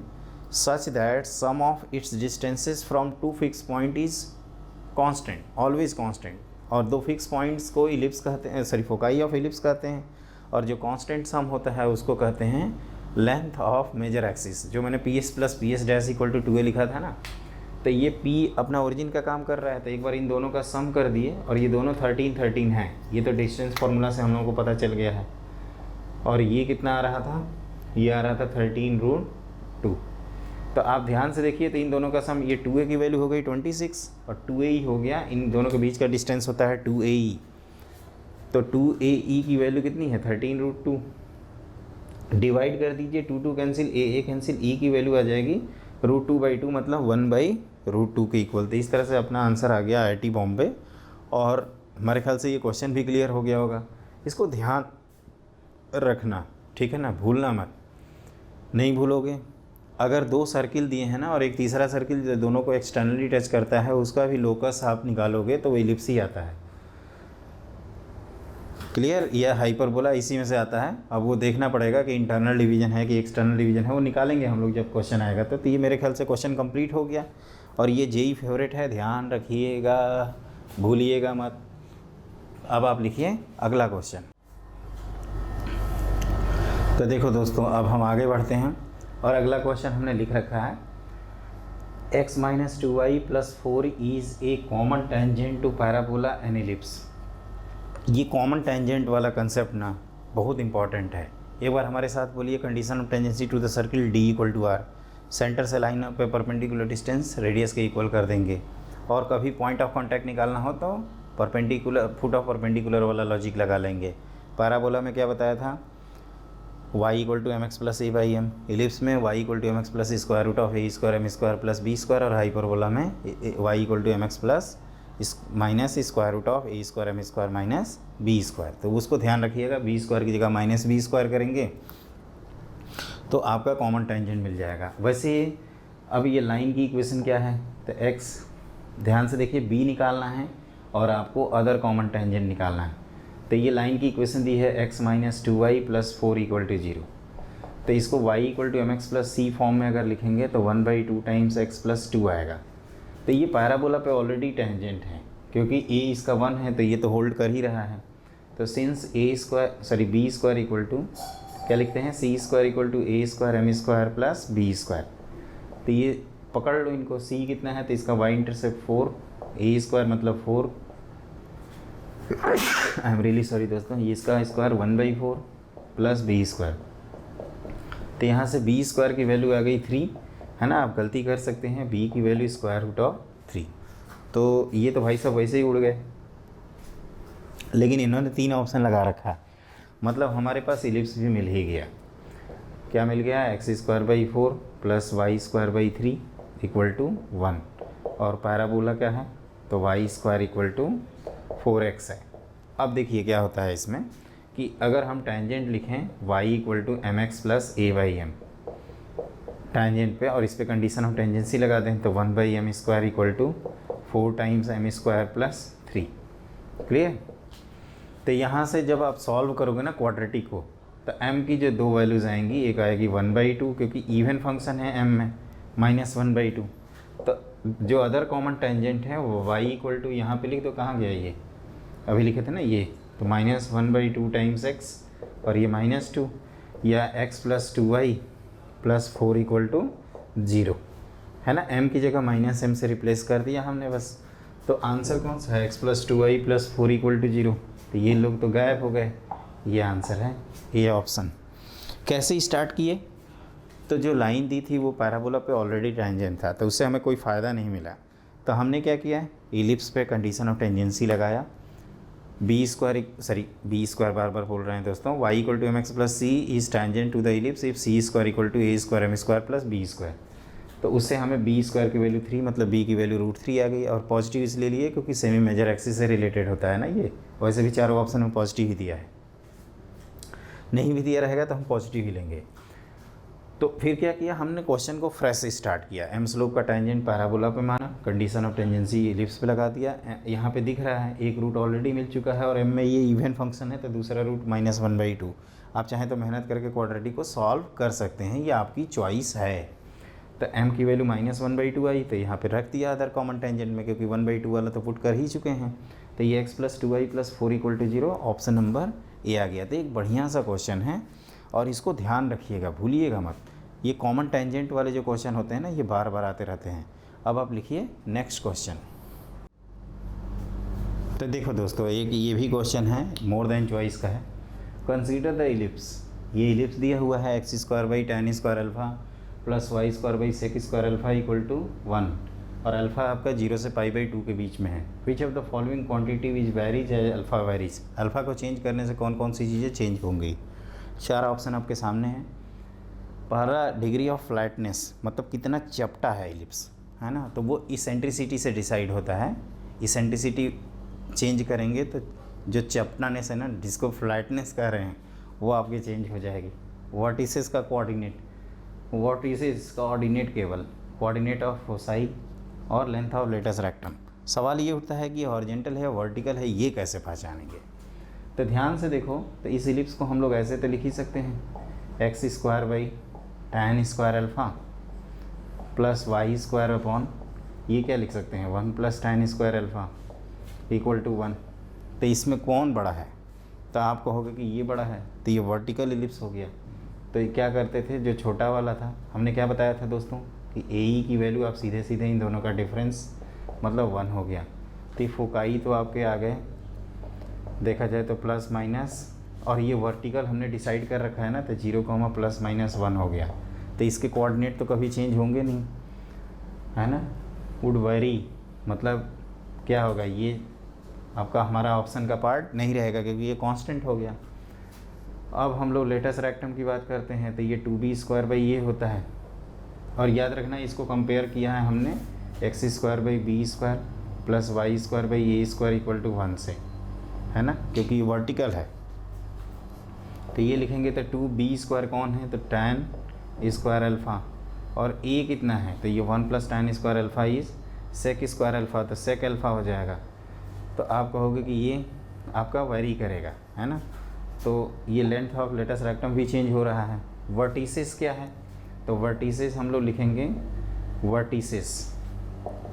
such that sum of its distances from two fix point is constant, always constant. और दो फिक्स पॉइंट्स को इलिप्स कहते हैं, सॉरी फोकाई ऑफ इलिप्स कहते हैं, और जो constant सम होता है उसको कहते हैं लेंथ ऑफ मेजर एक्सिस। जो मैंने P S plus P S dash equal to 2a लिखा था ना, तो ये P अपना ओरिजिन का काम कर रहा है, तो एक बार इन दोनों का सम कर दिए और ये दोनों 13 13 हैं, ये तो डिस्टेंस फार्मूला से हम लोगों को पता चल गया है। और ये कितना आ रहा था, ये आ रहा था 13√2। तो आप ध्यान से देखिए, तो इन दोनों का सम, ये 2a की वैल्यू हो गई 26 और 2ae हो गया, इन दोनों के बीच का डिस्टेंस होता है 2ae, तो 2ae की वैल्यू कितनी है 13√2। डिवाइड कर दीजिए, 2 2 कैंसिल, a कैंसिल, e की वैल्यू आ जाएगी √2/2 मतलब 1/√2 के इक्वल। तो इस तरह से अपना आंसर आ गया IIT बॉम्बे। और हमारे ख्याल से ये क्वेश्चन भी क्लियर हो गया होगा, इसको ध्यान रखना, ठीक है ना, भूलना मत, नहीं भूलोगे। अगर दो सर्किल दिए हैं ना और एक तीसरा सर्किल दोनों को एक्सटर्नली टच करता है, उसका भी लोकस आप निकालोगे तो वो इलिप्स ही आता है। क्लियर, यह हाइपरबोला इसी में से आता है। अब वो देखना पड़ेगा कि इंटरनल डिवीजन है कि एक्सटर्नल डिवीजन है, वो निकालेंगे हम लोग जब क्वेश्चन आएगा। तो ये मेरे ख्याल से क्वेश्चन कंप्लीट हो गया और ये जेई फेवरेट है, ध्यान रखिएगा, भूलिएगा मत। अब आप लिखिए अगला क्वेश्चन। तो देखो दोस्तों, अब हम आगे बढ़ते हैं और अगला क्वेश्चन हमने लिख रखा है x - 2y + 4 is a common tangent to parabola and ellipse. ये कॉमन टेंजेंट वाला कंसेप्ट ना बहुत इंपॉर्टेंट है। एक बार हमारे साथ बोलिए, condition of tangency to the circle D = R, centre से लाइन पे परपेंडिकुलर डिस्टेंस रेडियस के इक्वल कर देंगे। और कभी पॉइंट ऑफ कांटेक्ट निकालना हो तो परपेंडिकुलर, फुट ऑफ परपेंडिकुलर वाला लॉजिक लगा लेंगे। पैराबोला में क्या बताया था, y = mx + a/m, इलिप्स में y = mx + a² m² + b² और हाइपरबोला में y = mx + -√a² m² - b²। तो उसको ध्यान रखिएगा, b² की जगह -b² करेंगे तो आपका कॉमन टेंजेंट मिल जाएगा। वैसे अब ये लाइन की इक्वेशन क्या है, तो x, ध्यान से देखिए, b निकालना है और आपको अदर कॉमन टेंजेंट निकालना है। तो ये लाइन की इक्वेशन दी है x - 2y + 4 = 0। तो इसको y = mx + c फॉर्म में अगर लिखेंगे तो 1/2 टाइम्स x + 2 आएगा। तो ये पैराबोला पे ऑलरेडी टेंजेंट है, क्योंकि a इसका 1 है तो ये तो होल्ड कर ही रहा है। तो सिंस b² इक्वल टू क्या लिखते हैं, c² = a² m² + b²। तो ये पकड़ लो इनको, c कितना है तो इसका y इंटरसेप्ट 4, a² मतलब 4, आई एम रियली सॉरी दोस्तों, ये इसका स्क्वायर 1/4 + b²। तो यहाँ से b² की वैल्यू आ गई 3, है ना। आप गलती कर सकते हैं, b की वैल्यू √3। तो ये तो भाई साहब वैसे ही उड़ गए, लेकिन इन्होंने 3 ऑप्शन लगा रखा है, मतलब हमारे पास इलिप्स भी मिल ही गया। क्या मिल गया, x² / 4 + y² / 3 = 1। और पैराबोला क्या है, तो y² = 4x है। अब देखिए क्या होता है इसमें कि अगर हम टेंजेंट लिखें y = mx + a/m टेंजेंट पे, और इस पे कंडीशन ऑफ टेंजेंसी लगा दें तो 1/m² = 4 टाइम्स m² + 3। क्लियर। तो यहाँ से जब आप सॉल्व करोगे ना क्वाड्रेटिक को, तो m की जो दो वैल्यूज़ आएंगी, एक आएगी 1/2 क्योंकि इवन फंक्शन है m में, -1/2। तो जो अदर कॉमन टेंजेंट है वो y इक्वल टू, यहाँ पे लिख दो, कहाँ गया ये, अभी लिखे थे ना ये, तो -1/2 टाइम्स x और ये -2, या x + 2y + 4 = 0, है ना। m की जगह -m से रिप्लेस कर दिया हमने बस। तो आंसर कौन सा है, x + 2y + 4 = 0। तो ये लोग तो गायब हो गए, ये आंसर है, ये ऑप्शन। कैसे स्टार्ट किए, तो जो लाइन दी थी वो पैराबोला पे ऑलरेडी टेंजेंट था, तो उससे हमें कोई फ़ायदा नहीं मिला। तो हमने क्या किया है, इलिप्स पे कंडीशन ऑफ टेंजेंसी लगाया, b² बार बार बोल रहे हैं दोस्तों, y = mx + c is tangent to the ellipse if c² = a² m² + b²। तो उससे हमें b² की वैल्यू 3, मतलब b की वैल्यू √3 आ गई। और पॉजिटिव इसलिए लिए क्योंकि सेमी मेजर एक्सिस से रिलेटेड होता है ना ये, वैसे भी चारों ऑप्शन में पॉजिटिव ही दिया है, नहीं भी दिया रहेगा तो हम पॉजिटिव ही लेंगे। तो फिर क्या किया हमने, क्वेश्चन को फ्रेश स्टार्ट किया। एम स्लोप का टेंजेंट पैराबोला पे माना, कंडीशन ऑफ टेंजेंसी इलिप्स पे लगा दिया। यहाँ पे दिख रहा है एक रूट ऑलरेडी मिल चुका है और एम में ये इवन फंक्शन है, तो दूसरा रूट -1/2। आप चाहें तो मेहनत करके क्वाड्रेटिक को सॉल्व कर सकते हैं, ये आपकी चॉइस है। तो m की वैल्यू -1/2 आई, तो यहाँ पे रख दिया अदर कॉमन टेंजेंट में, क्योंकि 1/2 वाला तो पुट कर ही चुके हैं। तो ये x + 2y + 4 = 0, option number A आ गया। तो एक बढ़िया सा क्वेश्चन है और इसको ध्यान रखिएगा, भूलिएगा मत। ये कॉमन टेंजेंट वाले जो क्वेश्चन होते हैं ना, ये बार बार आते रहते हैं। अब आप लिखिए नेक्स्ट क्वेश्चन। तो देखो दोस्तों, एक ये भी क्वेश्चन है, मोर देन चॉइस का है। कंसीडर द इलिप्स, ये इलिप्स दिया हुआ है x² / tan² α + y² / sec² α = 1, और अल्फ़ा आपका 0 से π/2 के बीच में है। Which of the following quantity which varies as alpha varies, alpha को चेंज करने से कौन कौन सी चीज़ें चेंज होंगी। 4 ऑप्शन आपके सामने हैं। पहला, डिग्री ऑफ फ्लैटनेस, मतलब कितना चपटा है इलिप्स, है ना, तो वो इसेंट्रिसिटी से डिसाइड होता है। इसेंट्रिसिटी चेंज करेंगे तो जो चपटानेस है ना, जिसको फ्लैटनेस कह रहे हैं, वो आपकी चेंज हो जाएगी। वर्टिसेस का कोऑर्डिनेट, वर्टिसेस का ऑर्डिनेट केवल कोऑर्डिनेट ऑफ फोसाई और लेंथ ऑफ लेटस रेक्टम। सवाल ये उठता है कि हॉरिजॉन्टल है वर्टिकल है, ये कैसे पहचानेंगे। तो ध्यान से देखो, तो इस इलिप्स को हम लोग ऐसे तो लिख ही सकते हैं, x² / tan² α + y² अपॉन, ये क्या लिख सकते हैं, 1 + tan² α = 1। तो इसमें कौन बड़ा है, तो आप कहोगे कि ये बड़ा है, तो ये वर्टिकल इलिप्स हो गया। तो ये क्या करते थे, जो छोटा वाला था, हमने क्या बताया था दोस्तों कि AE की वैल्यू आप सीधे सीधे इन दोनों का डिफरेंस मतलब 1 हो गया। तो ये फोकाई तो आपके आ गए, देखा जाए तो प्लस माइनस, और ये वर्टिकल हमने डिसाइड कर रखा है ना, तो 0, +-1 हो गया। तो इसके कोऑर्डिनेट तो कभी चेंज होंगे नहीं, है ना। वुड वेरी, मतलब क्या होगा, ये आपका हमारा ऑप्शन का पार्ट नहीं रहेगा क्योंकि ये कांस्टेंट हो गया। अब हम लोग लेटस रेक्टम की बात करते हैं, तो ये 2b² ये होता है, और याद रखना इसको कंपेयर किया है हमने x² / b² + y² / a² = 1 से, है ना, क्योंकि ये वर्टिकल है। तो ये लिखेंगे तो 2b² कौन है, तो tan² α, और a कितना है, तो ये 1 + tan² α इज़ sec² α, तो sec α हो जाएगा। तो आप कहोगे कि ये आपका वेरी करेगा, है ना। तो ये लेंथ ऑफ लेटस रेक्टम भी चेंज हो रहा है। वर्टिसेस क्या है, तो वर्टिसेस हम लोग लिखेंगे, वर्टिसेस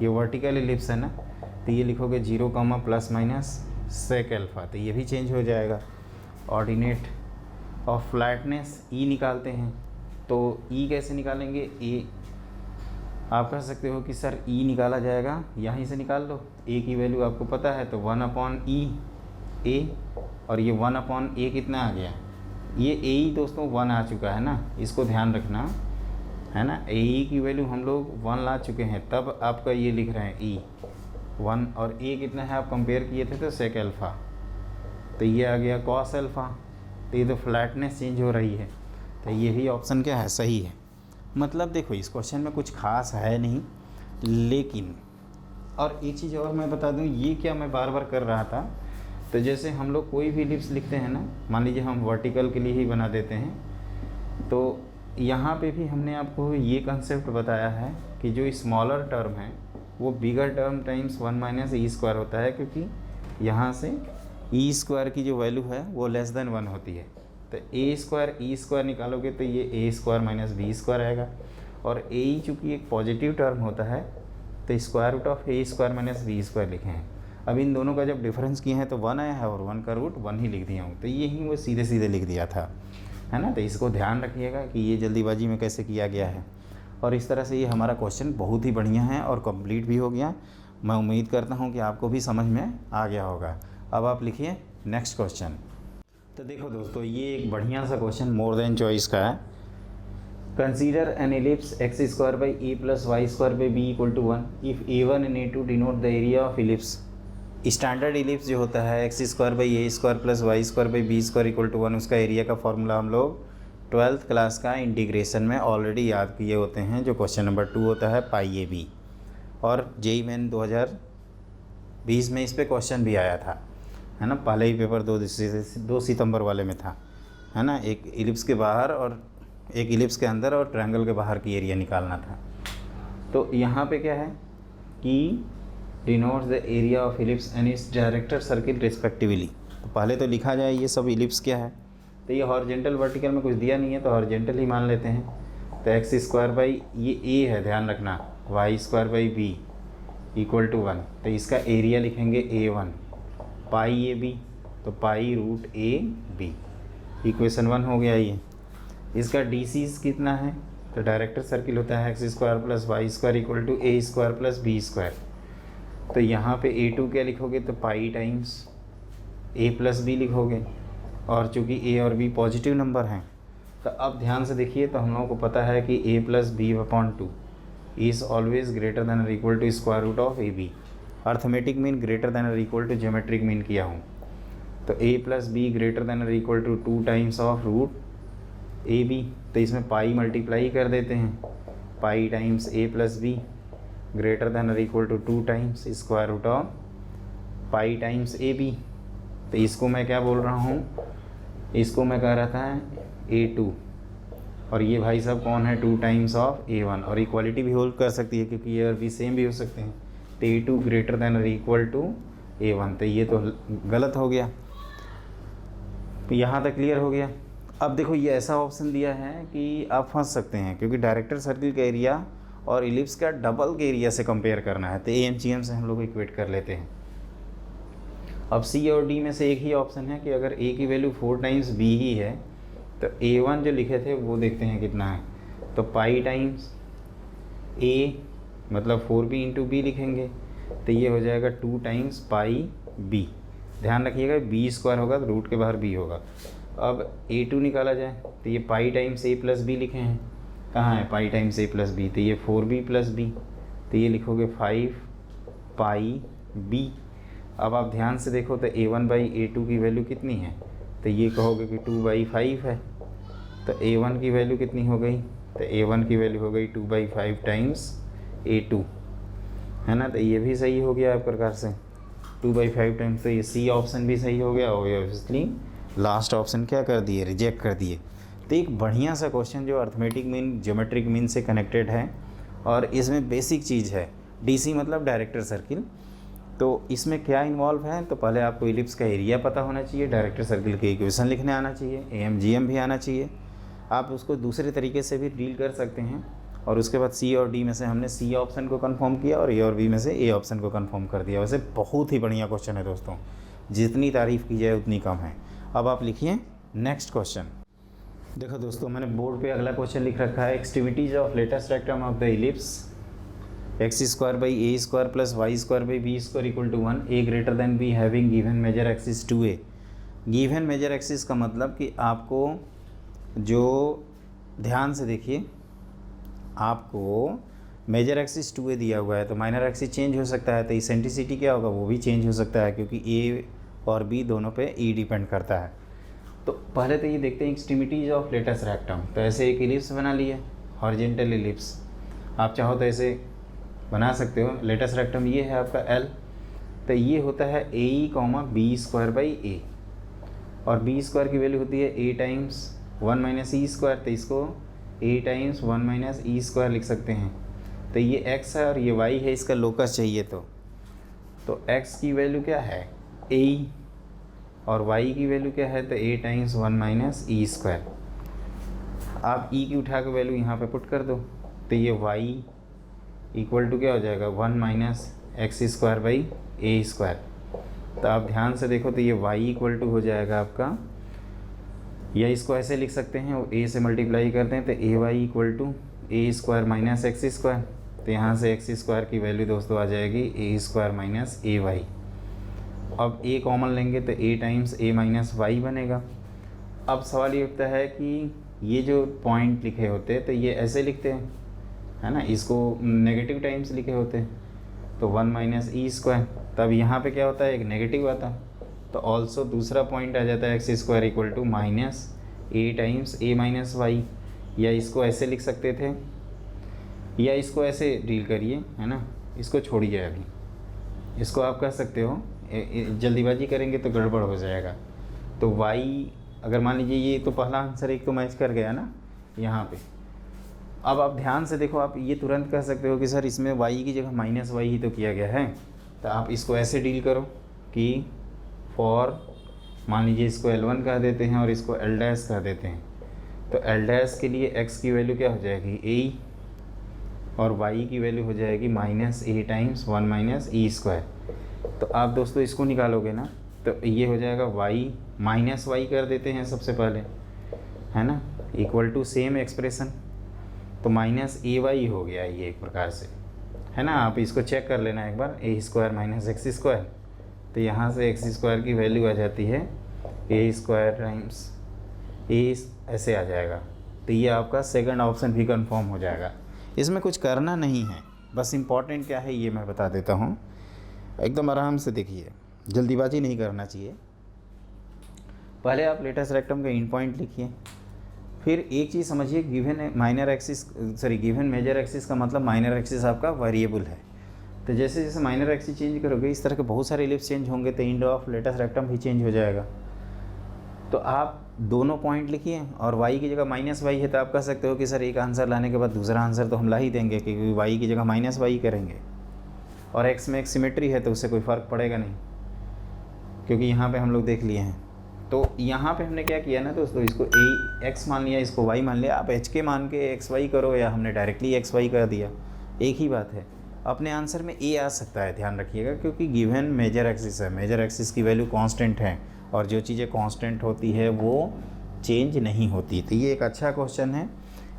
ये वर्टिकल इलिप्स है ना, तो ये लिखोगे 0, ± sec α, तो ये भी चेंज हो जाएगा। ऑर्डिनेट ऑफ फ्लैटनेस E निकालते हैं, तो E कैसे निकालेंगे, A आप कह सकते हो कि सर E निकाला जाएगा, यहीं से निकाल लो। A की वैल्यू आपको पता है, तो 1/E A, और ये 1/A कितना आ गया, ये AE दोस्तों 1 आ चुका है ना, इसको ध्यान रखना, है ना। AE की वैल्यू हम लोग 1 ला चुके हैं, तब आपका ये लिख रहे हैं E 1, और A कितना है आप कंपेयर किए थे, तो sec α, तो ये आ गया cos α। तो ये तो फ्लैटनेस चेंज हो रही है, तो ये भी ऑप्शन क्या है, सही है। मतलब देखो इस क्वेश्चन में कुछ खास है नहीं, लेकिन और एक चीज़ और मैं बता दूं, ये क्या मैं बार बार कर रहा था, तो जैसे हम लोग कोई भी इलिप्स लिखते हैं ना, मान लीजिए हम वर्टिकल के लिए ही बना देते हैं, तो यहाँ पे भी हमने आपको ये कंसेप्ट बताया है कि जो स्मॉलर टर्म है वो बिगर टर्म टाइम्स 1 - e² होता है, क्योंकि यहाँ से e² की जो वैल्यू है वो <1 होती है। तो ए स्क्वायर ई स्क्वायर निकालोगे तो ये ए स्क्वायर माइनस बी स्क्वायर आएगा, और ए ई चूँकि एक पॉजिटिव टर्म होता है तो square root of A square minus B square लिखे हैं। अब इन दोनों का जब डिफरेंस किए हैं तो 1 आया है, और 1 का रूट 1 ही लिख दिया हूँ, तो ये ही वो सीधे सीधे लिख दिया था, है ना। तो इसको ध्यान रखिएगा कि ये जल्दीबाजी में कैसे किया गया है। और इस तरह से ये हमारा क्वेश्चन बहुत ही बढ़िया है और कंप्लीट भी हो गया। मैं उम्मीद करता हूँ कि आपको भी समझ में आ गया होगा। अब आप लिखिए नेक्स्ट क्वेश्चन। तो देखो दोस्तों, ये एक बढ़िया सा क्वेश्चन मोर देन चॉइस का है। Consider an ellipse X square by A plus Y square by B equal to 1 if A1 and A2 denote the area of ellipse. Standard ellipse जो होता है x square by A square plus Y square by B square equal to 1, उसका area का formula हम लोग 12th class का integration में already याद किए होते हैं, जो क्वेश्चन नंबर 2 होता है पाई AB। और JEE मेन 2020 में इस पर क्वेश्चन भी आया था, है ना। पहले ही पेपर 2 सितंबर वाले में था, है ना। एक एलिप्स के बाहर और एक एलिप्स के अंदर और ट्रायंगल के बाहर की एरिया निकालना था। तो यहाँ पे क्या है कि denotes the area of ellipse and it's director circle respectively. तो पहले तो लिखा जाए ये सब एलिप्स क्या है। तो ये हॉरिजेंटल वर्टिकल में कुछ दिया नहीं है तो हॉरिजेंटल ही मान लेते हैं। तो एक्स स्क्वायर बाई ये ए है, ध्यान रखना, Y square by B equal to 1। तो इसका एरिया लिखेंगे A1 पाई AB, तो पाई रूट AB, इक्वेशन 1 हो गया ये। इसका DC कितना है, तो डायरेक्टर सर्किल होता है x square plus Y square equal to A square plus B square. तो यहाँ पे A2 क्या लिखोगे, तो pi times A plus B लिखोगे, और चूँकि A और B पॉजिटिव नंबर हैं तो अब ध्यान से देखिए। तो हम लोगों को पता है कि A plus b upon 2 is always greater than और equal to square root of AB। Arithmetic mean greater than और इक्वल टू ज्योमेट्रिक मीन किया हूँ। तो A plus b greater than और equal to 2 times of root AB। तो इसमें pi multiply कर देते हैं, pi times A plus b greater than और equal to 2 times square root of pi times AB। तो इसको मैं क्या बोल रहा हूँ, इसको मैं कह रहा था A2, और ये भाई साहब कौन है, 2 टाइम्स ऑफ A1। और इक्वालिटी भी होल्ड कर सकती है क्योंकि ये और भी सेम भी हो सकते हैं। तो A2 ग्रेटर दैन और इक्वल टू A1। तो ये तो गलत हो गया। तो यहाँ तक क्लियर हो गया। अब देखो ये ऐसा ऑप्शन दिया है कि आप फंस सकते हैं क्योंकि डायरेक्टर सर्किल का एरिया और इलिप्स का डबल के एरिया से कंपेयर करना है। तो AMGM से हम लोग इक्वेट कर लेते हैं। अब C और D में से एक ही ऑप्शन है कि अगर A की वैल्यू 4 टाइम्स B ही है तो A1 जो लिखे थे वो देखते हैं कितना है। तो पाई टाइम्स A मतलब 4B इंटू B लिखेंगे, तो ये हो जाएगा 2 टाइम्स पाई B। ध्यान रखिएगा B स्क्वायर होगा तो रूट के बाहर B होगा। अब A2 निकाला जाए तो ये pi times A plus B लिखे हैं, कहाँ है pi times A plus B, तो ये 4B प्लस बी, तो ये लिखोगे 5 पाई B। अब आप ध्यान से देखो तो A1 बाई A2 की वैल्यू कितनी है, तो ये कहोगे कि 2/5 है। तो A1 की वैल्यू कितनी हो गई, तो A1 की वैल्यू हो गई 2/5 टाइम्स A2, है ना। तो ये भी सही हो गया एक प्रकार से 2/5 टाइम्स। तो ये C ऑप्शन भी सही हो गया, और ऑब्वियसली लास्ट ऑप्शन क्या कर दिए, रिजेक्ट कर दिए। तो एक बढ़िया सा क्वेश्चन जो अर्थमेटिक मीन ज्योमेट्रिक मीन से कनेक्टेड है, और इसमें बेसिक चीज़ है DC मतलब डायरेक्टर सर्किल। तो इसमें क्या इन्वॉल्व है, तो पहले आपको इलिप्स का एरिया पता होना चाहिए, डायरेक्टर सर्किल के इक्वेशन लिखने आना चाहिए, AMGM भी आना चाहिए। आप उसको दूसरे तरीके से भी डील कर सकते हैं। और उसके बाद C और D में से हमने C ऑप्शन को कंफर्म किया और A और B में से A ऑप्शन को कंफर्म कर दिया। वैसे बहुत ही बढ़िया क्वेश्चन है दोस्तों, जितनी तारीफ़ की जाए उतनी कम है। अब आप लिखिए नेक्स्ट क्वेश्चन। देखो दोस्तों, मैंने बोर्ड पे अगला क्वेश्चन लिख रखा है, extremities of latus rectum of the ellipse X square by A square plus Y square by B square equal to 1, A greater than B having given major axis 2a। Given major axis का मतलब कि आपको जो ध्यान से देखिए, आपको major axis 2a दिया हुआ है तो माइनर एक्सिस चेंज हो सकता है, तो इसेंट्रिसिटी क्या होगा वो भी चेंज हो सकता है क्योंकि a और b दोनों पे e डिपेंड करता है। तो पहले तो ये देखते हैं एक्सट्रीमिटीज ऑफ लेटेस्ट रेक्टम। तो ऐसे एक इलिप्स बना लिए, हॉरिजेंटल इलिप्स, आप चाहो तो ऐसे बना सकते हो। लेटेस्ट रेक्टम ये है आपका L, तो ये होता है AE, बी स्क्वायर बाई ए, और बी स्क्वायर की वैल्यू होती है a times 1 minus E square, तो इसको a times 1 minus E square लिख सकते हैं। तो ये x है और ये y है, इसका लोकस चाहिए तो x की वैल्यू क्या है AE, और y की वैल्यू क्या है, तो a times 1 minus E square. आप e की उठा के वैल्यू यहाँ पे पुट कर दो, तो ये y इक्वल टू क्या हो जाएगा, 1 minus x square by A square. तो आप ध्यान से देखो तो ये y इक्वल टू हो जाएगा आपका, या इसको ऐसे लिख सकते हैं, वो a से मल्टीप्लाई करते हैं तो a y equal to A square minus x square. तो यहाँ से एक्स स्क्वायर की वैल्यू दोस्तों आ जाएगी A square minus A Y. अब a कॉमन लेंगे तो a times a minus Y बनेगा। अब सवाल ये उठता है कि ये जो पॉइंट लिखे होते तो ये ऐसे लिखते हैं, है ना, इसको नेगेटिव टाइम्स लिखे होते तो 1 माइनस ई स्क्वायर। तब यहाँ पे क्या होता है, एक नेगेटिव आता, तो ऑल्सो दूसरा पॉइंट आ जाता है x square equal to minus A times A minus Y. या इसको ऐसे लिख सकते थे, या इसको ऐसे डील करिए, है ना, इसको छोड़िए अभी, इसको आप कह सकते हो, जल्दीबाजी करेंगे तो गड़बड़ हो जाएगा। तो y अगर मान लीजिए ये तो पहला आंसर एक तो मैच कर गया ना यहाँ पे। अब आप ध्यान से देखो, आप ये तुरंत कह सकते हो कि सर इसमें y की जगह माइनस वाई ही तो किया गया है। तो आप इसको ऐसे डील करो कि फॉर, मान लीजिए इसको L1 कह देते हैं और इसको L डैश कह देते हैं। तो L डैश के लिए x की वैल्यू क्या हो जाएगी, a, और y की वैल्यू हो जाएगी minus A times 1 minus E square. तो आप दोस्तों इसको निकालोगे ना, तो ये हो जाएगा y माइनस वाई कर देते हैं सबसे पहले, है ना, इक्वल टू सेम एक्सप्रेशन, तो माइनस ए वाई हो गया ये एक प्रकार से, है ना। आप इसको चेक कर लेना एक बार, ए स्क्वायर माइनस एक्स स्क्वायर। तो यहाँ से एक्स स्क्वायर की वैल्यू आ जाती है ए स्क्वायर टाइम्स ए, ऐसे आ जाएगा। तो ये आपका सेकंड ऑप्शन भी कंफर्म हो जाएगा। इसमें कुछ करना नहीं है, बस इम्पॉर्टेंट क्या है ये मैं बता देता हूँ। एकदम आराम से देखिए, जल्दीबाजी नहीं करना चाहिए। पहले आप लेटेस्ट रेक्टम का इन पॉइंट लिखिए, फिर एक चीज़ समझिए, given minor axis, given major axis का मतलब माइनर एक्सिस आपका वेरिएबल है। तो जैसे जैसे माइनर एक्सिस चेंज करोगे, इस तरह के बहुत सारे एलिप्स चेंज होंगे, तो इंड ऑफ लेटेस्ट रेक्टम भी चेंज हो जाएगा। तो आप दोनों पॉइंट लिखिए, और y की जगह माइनस वाई है तो आप कह सकते हो कि सर एक आंसर लाने के बाद दूसरा आंसर तो हम ला ही देंगे, क्योंकि y की जगह माइनस वाई करेंगे, और x में एक सिमेट्री है तो उससे कोई फ़र्क पड़ेगा नहीं, क्योंकि यहाँ पे हम लोग देख लिए हैं। तो यहाँ पे हमने क्या किया ना दोस्तों, इसको a x मान लिया, इसको y मान लिया। आप h के मान के x y करो, या हमने डायरेक्टली x y कर दिया, एक ही बात है। अपने आंसर में a आ सकता है, ध्यान रखिएगा, क्योंकि गिवन मेजर एक्सिस है, मेजर एक्सिस की वैल्यू कांस्टेंट है, और जो चीज़ें कांस्टेंट होती है वो चेंज नहीं होती। तो ये एक अच्छा क्वेश्चन है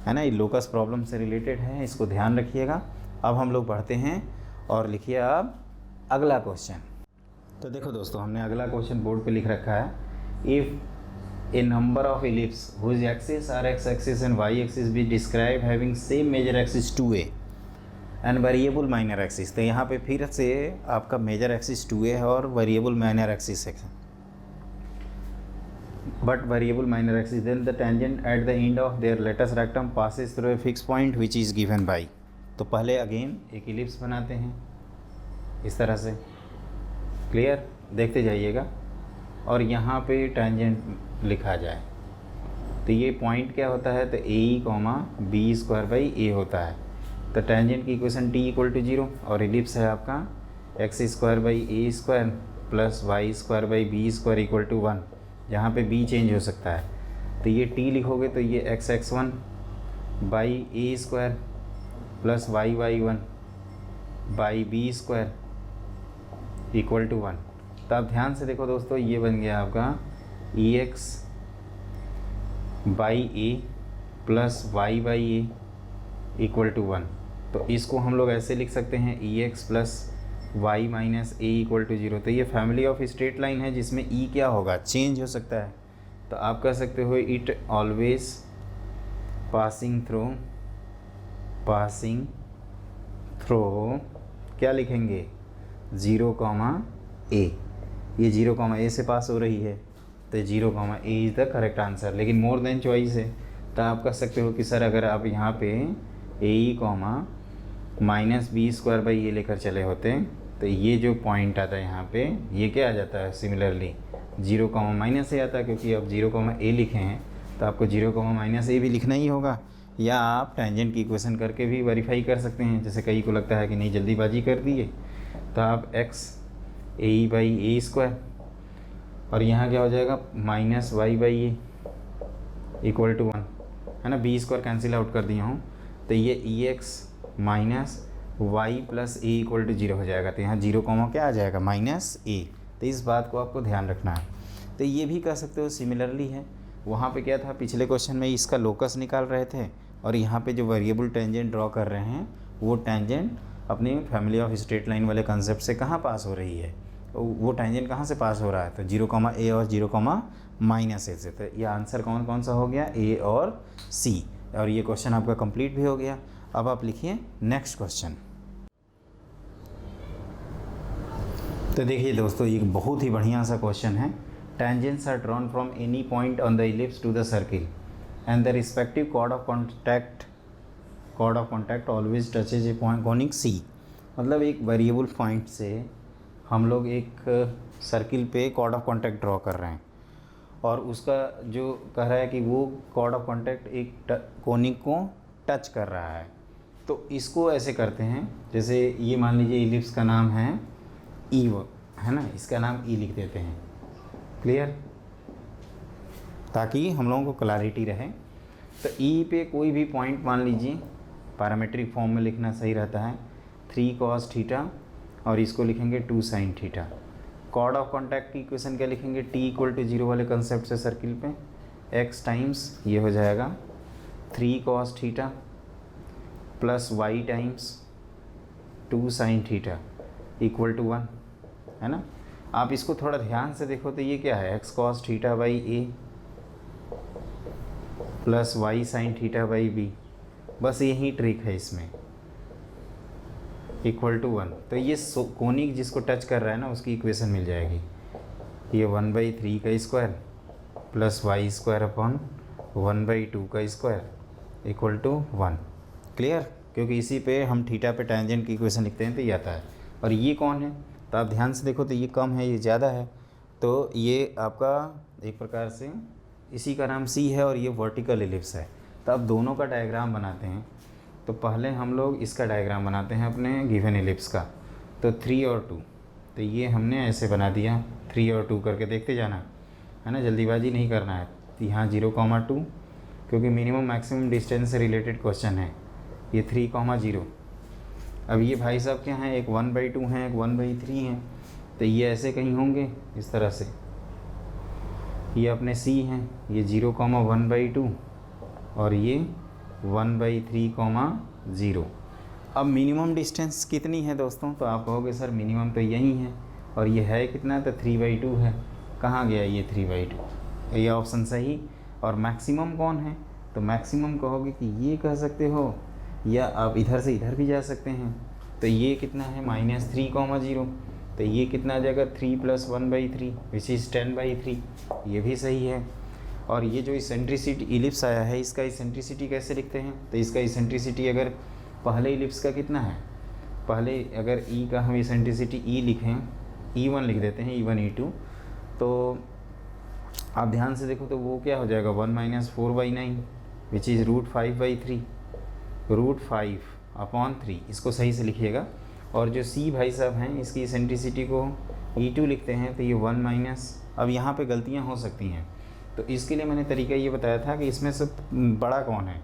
ना, ये लोकस प्रॉब्लम से रिलेटेड है, इसको ध्यान रखिएगा। अब हम लोग बढ़ते हैं और लिखिए अब अगला क्वेश्चन। तो देखो दोस्तों, हमने अगला क्वेश्चन बोर्ड पे लिख रखा है, if a number of ellipse whose axis are X axis and Y axis be describe having same major axis 2a and variable minor axis. तो यहाँ पे फिर से आपका मेजर एक्सिस 2a है और वेरिएबल माइनर एक्सिस है, but variable minor axis, then the tangent at the end of their latus rectum passes through a fix point which is given by. तो पहले अगेन एक एलिप्स बनाते हैं इस तरह से, क्लियर, देखते जाइएगा, और यहाँ पे टेंजेंट लिखा जाए। तो ये पॉइंट क्या होता है, तो ए कॉमा बी स्क्वायर बाई ए होता है। तो टेंजेंट की इक्वेशन टी इक्वल टू 0, और एलिप्स है आपका X square by A square plus Y square by B square equal to 1, जहाँ पे b चेंज हो सकता है। तो ये t लिखोगे तो ये X X 1 by A square plus Y Y 1 by B square equal to 1। तो आप ध्यान से देखो दोस्तों, ये बन गया आपका e x by A plus Y by A equal to 1। तो इसको हम लोग ऐसे लिख सकते हैं, e x plus y minus a equal to 0। तो ये फैमिली ऑफ स्ट्रेट लाइन है जिसमें ई क्या होगा, चेंज हो सकता है। तो आप कह सकते हो इट ऑलवेज पासिंग थ्रो क्या लिखेंगे, 0 a। ये 0 a से पास हो रही है, तो 0 a is the correct answer. लेकिन मोर देन चॉइस है, तो आप कह सकते हो कि सर अगर आप यहाँ पे ए माइनस बी स्क्वायर बाई ये लेकर चले होते, तो ये जो पॉइंट आता है यहाँ पे, ये क्या आ जाता है, सिमिलरली 0 माइनस ए आता है, क्योंकि अब 0 a लिखे हैं तो आपको 0 माइनस ए भी लिखना ही होगा। या आप टेंजेंट की इक्वेशन करके भी वेरीफाई कर सकते हैं, जैसे कई को लगता है कि नहीं जल्दीबाजी कर दिए, तो आप X A by A square और यहाँ क्या हो जाएगा minus Y by A equal to 1, है ना। बी स्क्वायर कैंसिल आउट कर दिया हूँ, तो ये e x minus y plus a equal to 0 हो जाएगा। तो यहाँ 0 कॉमा क्या आ जाएगा माइनस ए। तो इस बात को आपको ध्यान रखना है। तो ये भी कह सकते हो सिमिलरली है, वहाँ पे क्या था पिछले क्वेश्चन में इसका लोकस निकाल रहे थे और यहाँ पे जो वेरिएबल टेंजेंट ड्रॉ कर रहे हैं वो टेंजेंट अपने फैमिली ऑफ स्ट्रेट लाइन वाले कंसेप्ट से कहाँ पास हो रही है, वो टेंजेंट कहाँ से पास हो रहा है, तो 0 कॉमा ए और 0 कॉमा माइनस ए से। तो ये आंसर कौन कौन सा हो गया, ए और सी। और ये क्वेश्चन आपका कंप्लीट भी हो गया। अब आप लिखिए नेक्स्ट क्वेश्चन। तो देखिए दोस्तों, ये बहुत ही बढ़िया सा क्वेश्चन है। Tangents are drawn from any point on the ellipse to the circle and the respective chord of contact always touches a point conic c. मतलब एक वेरिएबल पॉइंट से हम लोग एक सर्किल पे कॉर्ड ऑफ कॉन्टैक्ट ड्रॉ कर रहे हैं और उसका जो कह रहा है कि वो कॉर्ड ऑफ कॉन्टैक्ट एक कोनिक को टच कर रहा है। तो इसको ऐसे करते हैं, जैसे ये मान लीजिए इलिप्स का नाम है ई, है ना, इसका नाम ई लिख देते हैं। क्लियर, ताकि हम लोगों को क्लैरिटी रहे। तो ई पे कोई भी पॉइंट मान लीजिए, पैरामीट्रिक फॉर्म में लिखना सही रहता है, 3 cos थीटा और इसको लिखेंगे 2 sin theta. Chord of contact की इक्वेशन क्या लिखेंगे, टी इक्वल टू 0 वाले कंसेप्ट से सर्किल पे x टाइम्स ये हो जाएगा 3 cos theta plus y times 2 sin theta equal to 1, है ना। आप इसको थोड़ा ध्यान से देखो तो ये क्या है, x cos theta by A plus y sin theta by B, बस यही ट्रिक है इसमें, इक्वल टू 1। तो ये कोनिक जिसको टच कर रहा है ना उसकी इक्वेशन मिल जाएगी, ये 1/3 का square plus Y square upon 1/2 का स्क्वायर इक्वल टू 1। क्लियर, क्योंकि इसी पे हम थीटा पे टेंजेंट की इक्वेशन लिखते हैं तो ये आता है। और ये कौन है, तो आप ध्यान से देखो तो ये कम है ये ज़्यादा है, तो ये आपका एक प्रकार से इसी का नाम सी है और ये वर्टिकल एलिप्स है। तो अब दोनों का डायग्राम बनाते हैं। तो पहले हम लोग इसका डायग्राम बनाते हैं अपने गिवन एलिप्स का। तो 3 और 2, तो ये हमने ऐसे बना दिया, 3 और 2 करके देखते जाना, है ना, जल्दीबाजी नहीं करना है। तो यहाँ 0,2 क्योंकि मिनिमम मैक्सिमम डिस्टेंस से रिलेटेड क्वेश्चन है, ये 3,0। अब ये भाई साहब क्या हैं, एक 1/2 हैं, एक 1/3 हैं। तो ये ऐसे कहीं होंगे इस तरह से, ये अपने सी हैं, ये 0,1/2 और ये 1/3,0। अब मिनिमम डिस्टेंस कितनी है दोस्तों, तो आप कहोगे सर मिनिमम तो यही है और ये है कितना, तो 3/2 है। कहाँ गया ये 3/2, ये ऑप्शन सही। और मैक्सिमम कौन है, तो मैक्सिमम कहोगे कि ये कह सकते हो, या आप इधर से इधर भी जा सकते हैं। तो ये कितना है -3,0, तो ये कितना आ जाएगा 3 + 1/3 विच इज़ 10/3, ये भी सही है। और ये जो इसेंट्रिसिटी इलिप्स आया है इसका इसेंट्रिसिटी कैसे लिखते हैं, तो इसका इसेंट्रिसिटी अगर पहले इलिप्स का कितना है, पहले अगर ई का हम इसेंट्रिसिटी ई लिखें, E1 लिख देते हैं, E1 E2, तो आप ध्यान से देखो तो वो क्या हो जाएगा 1 - 4/9 विच इज़ √5/3, √5/3, इसको सही से लिखिएगा। और जो सी भाई साहब हैं इसकी इसेंट्रिसिटी को E2 लिखते हैं, तो ये 1 - अब यहाँ पे गलतियाँ हो सकती हैं, तो इसके लिए मैंने तरीका ये बताया था कि इसमें से बड़ा कौन है,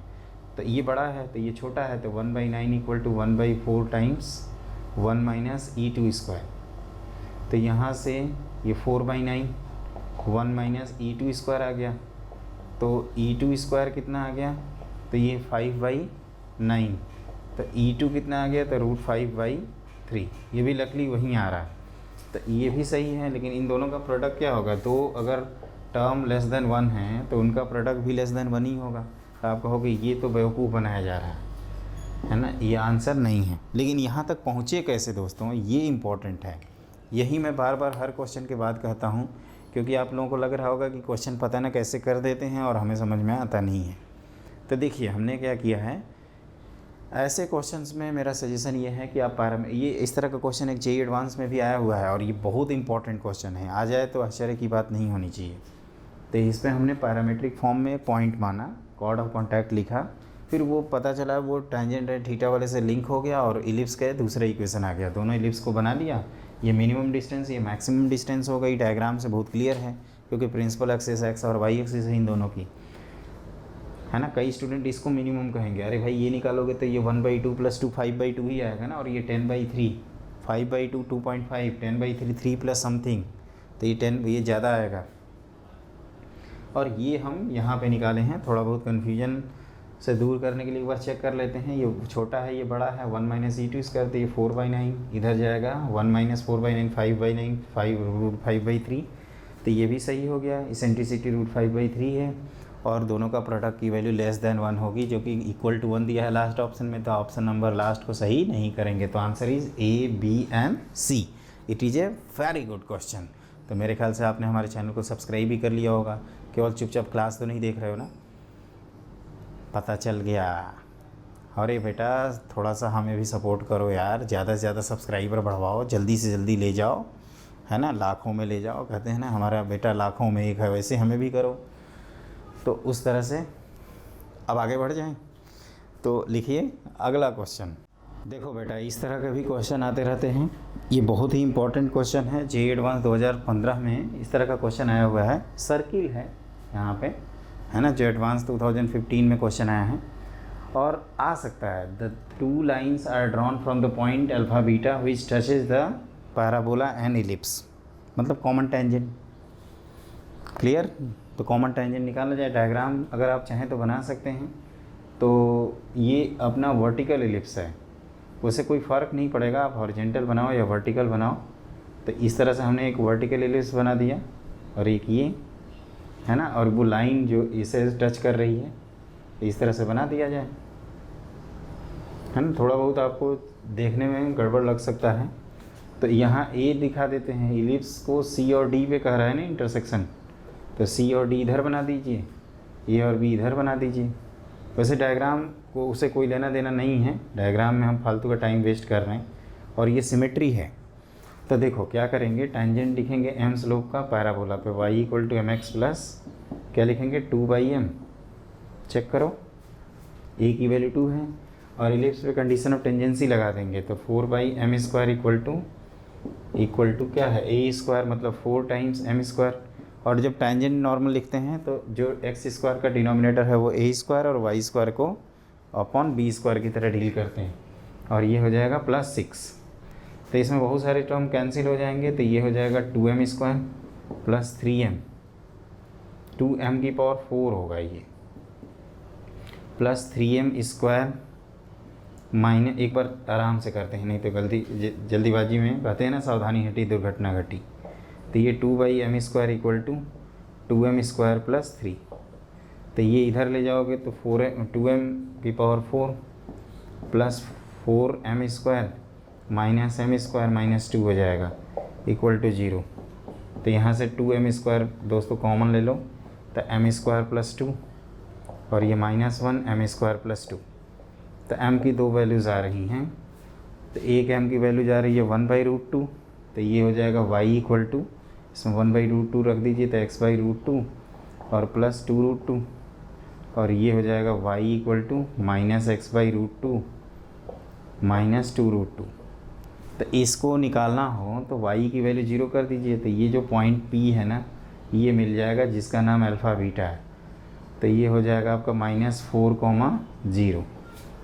तो ये बड़ा है तो ये छोटा है, तो 1/9 इक्वल टू 1/4 टाइम्स 1 - E2²। तो यहाँ से ये 4/9 1 - E2² आ गया, तो E2² कितना आ गया, तो ये 5/9, तो E2 कितना आ गया, तो √5/3, ये भी लकली वहीं आ रहा है। तो ये भी सही है, लेकिन इन दोनों का प्रोडक्ट क्या होगा, तो अगर टर्म <1 है तो उनका प्रोडक्ट भी <1 ही होगा। तो आप कहोगे ये तो बेवकूफ़ बनाया जा रहा है ना, ये आंसर नहीं है। लेकिन यहाँ तक पहुँचे कैसे दोस्तों, ये इम्पॉर्टेंट है। यही मैं बार बार हर क्वेश्चन के बाद कहता हूँ, क्योंकि आप लोगों को लग रहा होगा कि क्वेश्चन पता ना कैसे कर देते हैं और हमें समझ में आता नहीं है। तो देखिए हमने क्या किया है, ऐसे क्वेश्चंस में मेरा सजेशन ये है कि आप ये इस तरह का क्वेश्चन एक जेईई एडवांस में भी आया हुआ है और ये बहुत इंपॉर्टेंट क्वेश्चन है, आ जाए तो आश्चर्य की बात नहीं होनी चाहिए। तो इसमें हमने पैरामीट्रिक फॉर्म में पॉइंट माना, कॉर्ड ऑफ कॉन्टैक्ट लिखा, फिर वो पता चला वो टेंजेंट थीटा वाले से लिंक हो गया और इलिप्स के दूसरे इक्वेशन आ गया, दोनों इलिप्स को बना लिया, ये मिनिमम डिस्टेंस, ये मैक्सिमम डिस्टेंस हो गई। डायग्राम से बहुत क्लियर है, क्योंकि प्रिंसिपल एक्सिस एक्स और वाई एक्सिस है इन दोनों की, है ना। कई स्टूडेंट इसको मिनिमम कहेंगे, अरे भाई ये निकालोगे तो ये 1/2 + 2 5/2 ही आएगा ना, और ये 10/3 5/2 2.5 10/3 3 प्लस समथिंग, तो ये 10 ये ज़्यादा आएगा। और ये हम यहाँ पे निकाले हैं, थोड़ा बहुत कन्फ्यूजन से दूर करने के लिए एक बार चेक कर लेते हैं। ये छोटा है, ये बड़ा है, 1 - e² करते, ये 4/9 इधर जाएगा, 1 - 4/9 5/9 5√5/3, तो ये भी सही हो गया। इसेंट्रिसिटी √5/3 है, और दोनों का प्रोडक्ट की वैल्यू <1 होगी, जो कि = 1 दिया है लास्ट ऑप्शन में, तो ऑप्शन नंबर लास्ट को सही नहीं करेंगे। तो answer is A, B and C। It is a very good question. तो मेरे ख्याल से आपने हमारे चैनल को सब्सक्राइब भी कर लिया होगा, केवल चुपचाप क्लास तो नहीं देख रहे हो ना, पता चल गया। अरे बेटा थोड़ा सा हमें भी सपोर्ट करो यार, ज़्यादा से ज़्यादा सब्सक्राइबर बढ़वाओ, जल्दी से जल्दी ले जाओ, है ना, लाखों में ले जाओ। कहते हैं ना हमारा बेटा लाखों में एक है, वैसे हमें भी करो। तो उस तरह से अब आगे बढ़ जाएं। तो लिखिए अगला क्वेश्चन। देखो बेटा इस तरह के भी क्वेश्चन आते रहते हैं, ये बहुत ही इंपॉर्टेंट क्वेश्चन है। JEE एडवांस 2015 में इस तरह का क्वेश्चन आया हुआ है, सर्किल है यहाँ पे, है ना, जो एडवांस 2015 में क्वेश्चन आया है। और आ सकता है the 2 lines are drawn from the point alpha beta which touches the parabola and ellipse, मतलब कॉमन टेंजेंट। क्लियर? तो कॉमन टेंजेंट निकाला जाए। डायग्राम अगर आप चाहें तो बना सकते हैं। तो ये अपना वर्टिकल इलिप्स है, उससे कोई फ़र्क नहीं पड़ेगा आप हॉरिजेंटल बनाओ या वर्टिकल बनाओ। तो इस तरह से हमने एक वर्टिकल इलिप्स बना दिया, और एक ये, है ना, और वो लाइन जो इसे टच कर रही है, तो इस तरह से बना दिया जाए, है ना। थोड़ा बहुत आपको देखने में गड़बड़ लग सकता है, तो यहाँ A दिखा देते हैं। इलिप्स को C और D पे कह रहा है ना इंटरसेक्शन, तो C और D इधर बना दीजिए, A और B इधर बना दीजिए। वैसे डायग्राम को उसे कोई लेना देना नहीं है, डायग्राम में हम फालतू का टाइम वेस्ट कर रहे हैं, और ये सिमेट्री है। तो देखो क्या करेंगे, टेंजेंट लिखेंगे m स्लोप का पैराबोला पे, y = mx प्लस क्या लिखेंगे 2/m। चेक करो, a की वैल्यू 2 है, और इलिप्स पे कंडीशन ऑफ टेंजेंसी लगा देंगे, तो 4/m² इक्वल टू क्या है a², मतलब 4 टाइम्स m²। और जब टेंजेंट नॉर्मल लिखते हैं तो जो x² का डिनोमिनेटर है वो a² और y² को अपॉन b² की तरह डील करते हैं, और ये हो जाएगा +6। तो इसमें बहुत सारे टर्म कैंसिल हो जाएंगे, तो ये हो जाएगा 2m² प्लस 3m, 2m⁴ होगा ये, प्लस 3m² माइनस, एक बार आराम से करते हैं नहीं तो जल्दीबाजी में कहते हैं ना सावधानी हटी दुर्घटना घटी। तो ये 2/m² equal to 2m² plus 3, तो ये इधर ले जाओगे तो 2m⁴ plus 4m² minus m² minus 2 हो जाएगा इक्वल टू 0। तो यहाँ से 2m² दोस्तों कॉमन ले लो, तो m² प्लस 2, और ये -1 m² प्लस 2। तो m की 2 वैल्यूज़ आ रही हैं, तो एक m की वैल्यू जा रही है 1/√2, तो ये हो जाएगा y = इसमें 1/√2 रख दीजिए, तो x/√2 और प्लस 2√2, और ये हो जाएगा y = -x/√2 माइनस 2√2। तो इसको निकालना हो तो y की वैल्यू 0 कर दीजिए, तो ये जो पॉइंट P है ना, ये मिल जाएगा जिसका नाम अल्फ़ा बीटा है। तो ये हो जाएगा आपका -4, 0।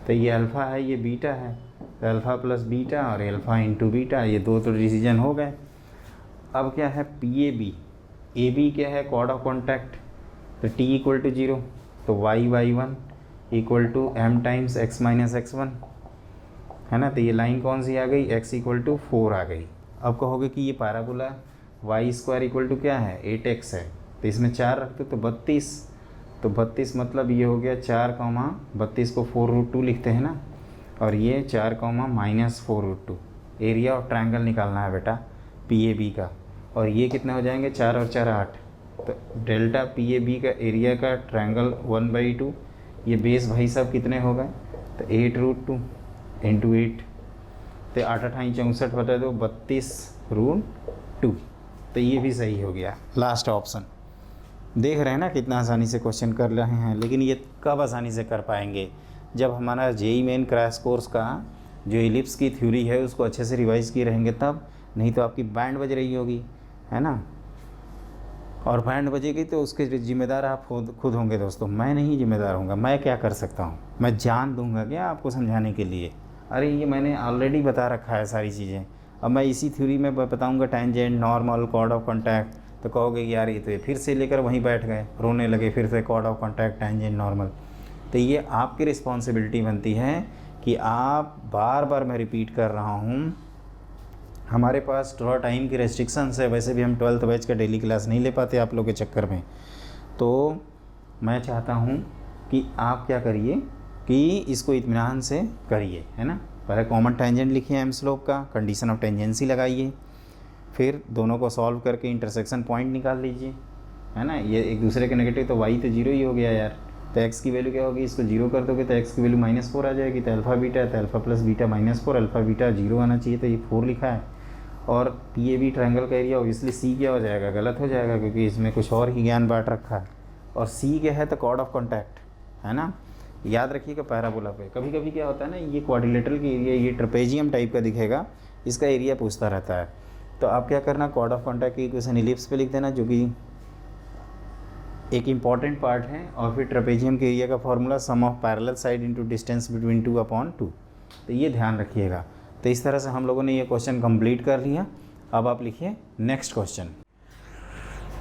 तो ये अल्फ़ा है, ये बीटा है, तो अल्फ़ा प्लस बीटा और अल्फ़ा इंटू बीटा, ये दो तो डिसीजन हो गए। अब क्या है PAB, AB क्या है कॉर्ड ऑफ कॉन्टैक्ट, तो T = 0, तो y/1 = m times x - x1, है ना। तो ये लाइन कौन सी आ गई, x = 4 आ गई। अब कहोगे कि ये पैराबोला y² = क्या है 8x है, तो इसमें 4 रखते तो 32, तो 32 मतलब ये हो गया 4, 32 को 4√2 लिखते हैं ना, और ये 4, -4√2। एरिया ऑफ ट्रायंगल निकालना है बेटा PAB का, और ये कितने हो जाएंगे 4 और 4 8, तो डेल्टा PAB का एरिया का ट्रायंगल 1/2, ये बेस भाई साहब कितने हो गए, तो 8√2 इंटू 8, तो 8 8 64 बटा 2 32√2। तो ये भी सही हो गया लास्ट ऑप्शन। देख रहे हैं ना कितना आसानी से क्वेश्चन कर रहे हैं, लेकिन ये कब आसानी से कर पाएंगे, जब हमारा JEE मेन क्रैश कोर्स का जो इलिप्स की थ्योरी है उसको अच्छे से रिवाइज़ किए रहेंगे तब। नहीं तो आपकी बैंड बज रही होगी, है ना, और बैंड बजेगी तो उसके ज़िम्मेदार आप खुद होंगे दोस्तों, मैं नहीं ज़िम्मेदार होऊंगा। मैं क्या कर सकता हूँ, मैं जान दूंगा क्या आपको समझाने के लिए? अरे ये मैंने ऑलरेडी बता रखा है सारी चीज़ें। अब मैं इसी थ्योरी में बताऊंगा tangent, normal, chord of contact, तो कहोगे कि यार ये तो फिर से लेकर वहीं बैठ गए, रोने लगे फिर से, chord of contact, tangent, normal. तो ये आपकी रिस्पॉन्सिबिलिटी बनती है कि आप बार बार, मैं रिपीट कर रहा हूँ, हमारे पास थोड़ा टाइम की रेस्ट्रिक्शंस है, वैसे भी हम 12th बैच का डेली क्लास नहीं ले पाते आप लोग के चक्कर में। तो मैं चाहता हूँ कि आप क्या करिए कि इसको इत्मीनान से करिए, है ना। पहले कॉमन टेंजेंट लिखिए एम स्लोप का, कंडीशन ऑफ टेंजेंसी लगाइए, फिर दोनों को सॉल्व करके इंटरसेक्शन पॉइंट निकाल लीजिए, है ना। ये एक दूसरे के नेगेटिव, तो वाई तो जीरो ही हो गया यार, तो एक्स की वैल्यू क्या होगी, इसको जीरो कर दोगे तो एक्स की वैल्यू -4 आ जाएगी। तो अल्फ़ा बीटा है तो alpha plus beta -4, alpha beta 0 आना चाहिए, तो ये 4 लिखा है। और पी ए बी ट्रायंगल का एरिया ऑब्वियसली सी क्या हो जाएगा, गलत हो जाएगा, क्योंकि इसमें कुछ और ही ज्ञान बांट रखा है। और सी क्या है, तो कॉर्ड ऑफ कॉन्टैक्ट, है ना। याद रखिएगा पैराबोला पे कभी कभी क्या होता है ना, ये क्वाड्रिलेटरल की एरिया, ये ट्रेपेजियम टाइप का दिखेगा, इसका एरिया पूछता रहता है। तो आप क्या करना, कॉर्ड ऑफ कॉन्टैक्ट की इक्वेशन इलिप्स पे लिख देना, जो कि एक इम्पॉर्टेंट पार्ट है। और फिर ट्रेपेजियम के एरिया का formula some of parallel side into distance between 2/2। तो ये ध्यान रखिएगा। तो इस तरह से हम लोगों ने ये क्वेश्चन कंप्लीट कर लिया। अब आप लिखिए नेक्स्ट क्वेश्चन।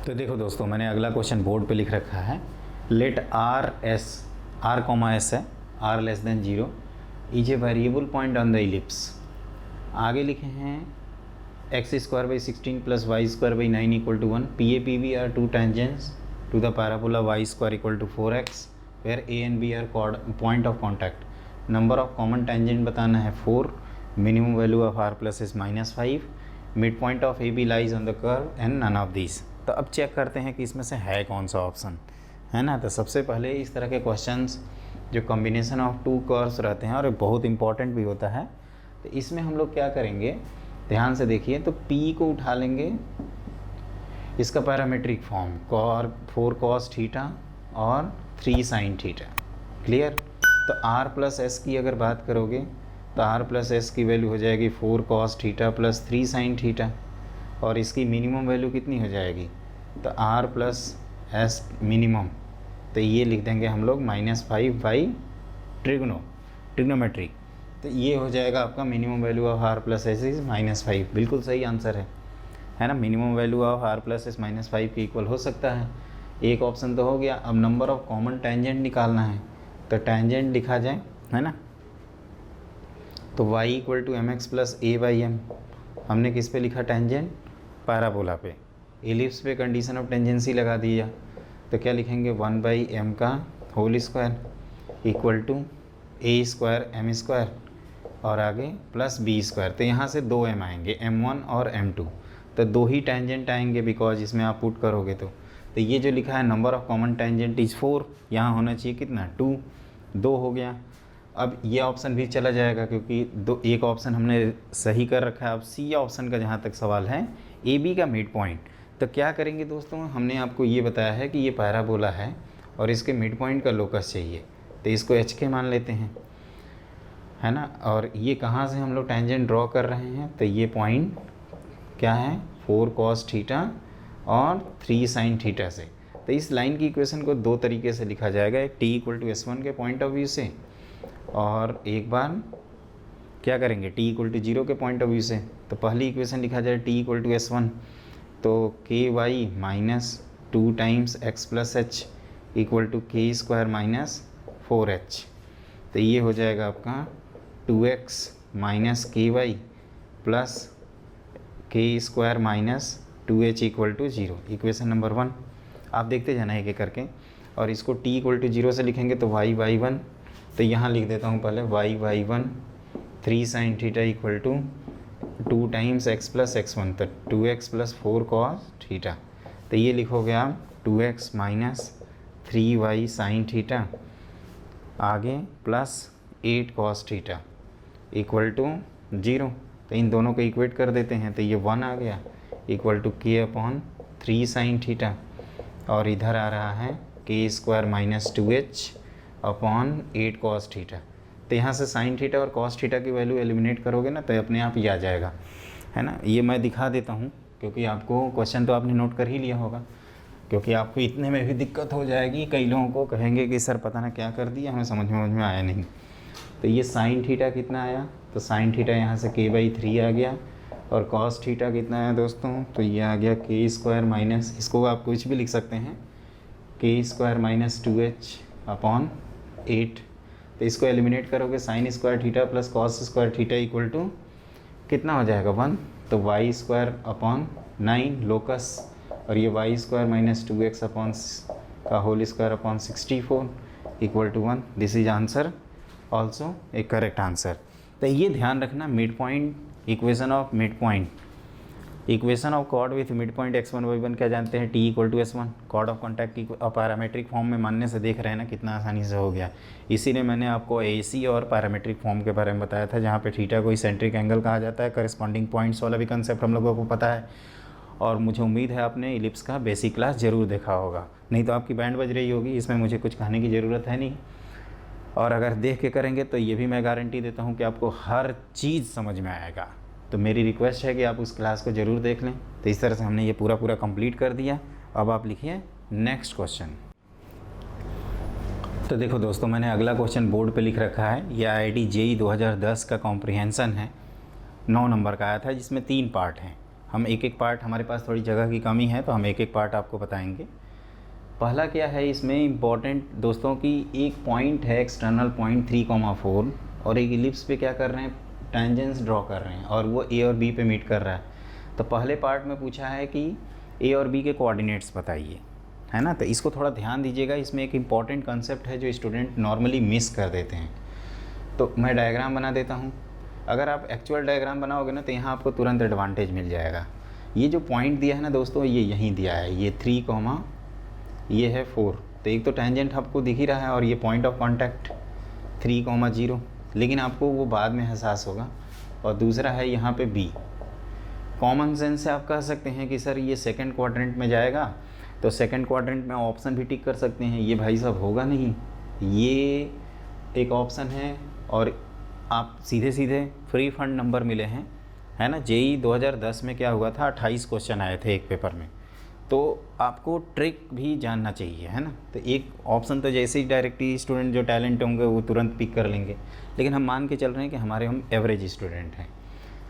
तो देखो दोस्तों, मैंने अगला क्वेश्चन बोर्ड पे लिख रखा है। लेट आर कॉमा एस है, R less than 0 is a variable point on the ellipse. आगे लिखे हैं x²/16 + y²/9 = 1। P A P B are two tangents to the parabola y² = 4x, where a and b are point of contact. Number of common tangent बताना है 4, minimum value of r plus is -5, midpoint of ab lies on the curve and none of these। तो अब check करते हैं कि इसमें से है कौन सा ऑप्शन, है ना। तो सबसे पहले इस तरह के क्वेश्चंस जो कॉम्बिनेशन ऑफ 2 कर्व्स रहते हैं और बहुत इंपॉर्टेंट भी होता है, तो इसमें हम लोग क्या करेंगे, ध्यान से देखिए। तो p को उठा लेंगे, इसका पैरामीट्रिक फॉर्म 4 cos थीटा और 3 sin थीटा, क्लियर। तो r प्लस एस की अगर बात करोगे तो r प्लस एस की वैल्यू हो जाएगी 4 cos theta plus 3 sin theta, और इसकी मिनिमम वैल्यू कितनी हो जाएगी, तो r प्लस एस मिनिमम, तो ये लिख देंगे हम लोग -5 बाई ट्रिग्नोमेट्री। तो ये हो जाएगा आपका minimum value of r plus S is -5। बिल्कुल सही आंसर है ना। Minimum value of r plus S -5 के इक्वल हो सकता है। एक ऑप्शन तो हो गया। अब नंबर ऑफ कॉमन टेंजेंट निकालना है, तो टेंजेंट लिखा जाए, है ना। तो y = mx + a/m, हमने किस पे लिखा, टेंजेंट, पैराबोला पे। एलिप्स पे कंडीशन ऑफ टेंजेंसी लगा दिया, तो क्या लिखेंगे, 1/m का होल स्क्वायर = a²m², और आगे प्लस b²। तो यहाँ से 2m आएंगे, m1 और m2, तो 2 ही टेंजेंट आएंगे, बिकॉज इसमें आप पुट करोगे तो ये जो लिखा है number of common tangent is 4, यहाँ होना चाहिए कितना, 2 हो गया। अब ये ऑप्शन भी चला जाएगा, क्योंकि एक ऑप्शन हमने सही कर रखा है। अब सी ऑप्शन का जहाँ तक सवाल है, ए बी का मिड पॉइंट, तो क्या करेंगे दोस्तों, हमने आपको ये बताया है कि ये पैराबोला है और इसके मिड पॉइंट का लोकस चाहिए, तो इसको एच के मान लेते हैं, है ना। और ये कहाँ से हम लोग टेंजेंट ड्रॉ कर रहे हैं, तो ये पॉइंट क्या है, 4 cos थीटा और 3 sin थीटा से। तो इस लाइन की इक्वेशन को 2 तरीके से लिखा जाएगा, एक t = s1 के पॉइंट ऑफ व्यू से, और एक बार क्या करेंगे, t = 0 के पॉइंट ऑफ व्यू से। तो पहली इक्वेशन लिखा जाए t = s1, तो ky - 2 × x + h = k² - 4h। तो ये हो जाएगा आपका 2x - ky plus k² - 2h = 0, equation number 1। आप देखते जाना एक एक करके, और इसको t = 0 से लिखेंगे तो y/1, तो यहाँ लिख देता हूँ पहले y/1 3 sin theta = 2 × x + x1, तो 2x + 4 cos थीटा। तो ये लिखोगे आप 2x - 3y sin थीटा, आगे प्लस 8 cos थीटा = 0। तो इन दोनों को इक्वेट कर देते हैं, तो ये 1 आ गया = k/3 sin थीटा, और इधर आ रहा है k² - 2h / 8 cos थीटा। तो यहाँ से sin थीटा और cos थीटा की वैल्यू एलिमिनेट करोगे ना, तो अपने आप ही आ जाएगा, है ना। ये मैं दिखा देता हूँ क्योंकि आपको क्वेश्चन तो आपने नोट कर ही लिया होगा, क्योंकि आपको इतने में भी दिक्कत हो जाएगी, कई लोगों को कहेंगे कि सर पता ना क्या कर दिया, हमें समझ में आया नहीं। तो ये साइन थीटा कितना आया, तो साइन थीटा यहाँ से k/3 आ गया, और कॉस थीटा कितना आया दोस्तों, तो ये आ गया k² माइनस, इसको आप कुछ भी लिख सकते हैं, k² - 2h/8। तो इसको एलिमिनेट करोगे, sin² theta plus cos² theta equal to कितना हो जाएगा 1, तो y²/9 लोकस, और ये y² - 2x/64 equal to 1। This is answer also a correct answer. तो ये ध्यान रखना, mid point equation of mid point, equation of chord with mid point x1 y1 क्या जानते हैं, t = s1। Chord of contact की पैरामीट्रिक फॉर्म में मानने से देख रहे हैं ना कितना आसानी से हो गया। इसीलिए मैंने आपको AC और पैरामीट्रिक फॉर्म के बारे में बताया था, जहाँ पे थीटा को इसेंट्रिक एंगल कहा जाता है, करस्पॉन्डिंग पॉइंट्स वाला भी कंसेप्ट हम लोगों को पता है। और मुझे उम्मीद है आपने इलिप्स का बेसिक क्लास ज़रूर देखा होगा, नहीं तो आपकी बैंड बज रही होगी, इसमें मुझे कुछ कहने की ज़रूरत है नहीं। और अगर देख के करेंगे तो ये भी मैं गारंटी देता हूँ कि आपको हर चीज़ समझ में आएगा। तो मेरी रिक्वेस्ट है कि आप उस क्लास को ज़रूर देख लें। तो इस तरह से हमने ये पूरा कंप्लीट कर दिया। अब आप लिखिए नेक्स्ट क्वेश्चन। तो देखो दोस्तों, मैंने अगला क्वेश्चन बोर्ड पे लिख रखा है। ये IIT JEE 2010 का कॉम्प्रिहेंसन है, 9 नंबर का आया था, जिसमें 3 पार्ट हैं। हम एक एक पार्ट, हमारे पास थोड़ी जगह की कमी है तो हम एक एक पार्ट आपको बताएंगे। पहला क्या है इसमें इम्पॉर्टेंट दोस्तों की, एक पॉइंट है एक्सटर्नल पॉइंट 3,4 और एक इलिप्स पे क्या कर रहे हैं, टेंजेंस ड्रॉ कर रहे हैं, और वो A और B पे मीट कर रहा है। तो पहले पार्ट में पूछा है कि A और B के कोऑर्डिनेट्स बताइए, है ना। तो इसको थोड़ा ध्यान दीजिएगा, इसमें एक इम्पॉर्टेंट कंसेप्ट है जो स्टूडेंट नॉर्मली मिस कर देते हैं। तो मैं डायग्राम बना देता हूँ। अगर आप एक्चुअल डायग्राम बनाओगे ना तो यहाँ आपको तुरंत एडवांटेज मिल जाएगा। ये जो पॉइंट दिया है ना दोस्तों, ये यहीं दिया है, ये 3, ये है 4। तो एक तो टेंजेंट आपको दिख ही रहा है, और ये पॉइंट ऑफ कॉन्टैक्ट 3,0, लेकिन आपको वो बाद में एहसास होगा। और दूसरा है यहाँ पे B। कॉमन सेंस से आप कह सकते हैं कि सर ये सेकंड क्वाड्रेंट में जाएगा, तो सेकंड क्वाड्रेंट में ऑप्शन भी टिक कर सकते हैं। ये भाई साहब होगा नहीं, ये एक ऑप्शन है, और आप सीधे सीधे फ्री फंड नंबर मिले हैं, है ना। JEE 2010 में क्या हुआ था, 28 क्वेश्चन आए थे एक पेपर में, तो आपको ट्रिक भी जानना चाहिए, है ना। तो एक ऑप्शन तो जैसे ही डायरेक्टली स्टूडेंट जो टैलेंट होंगे वो तुरंत पिक कर लेंगे, लेकिन हम मान के चल रहे हैं कि हम एवरेज स्टूडेंट हैं।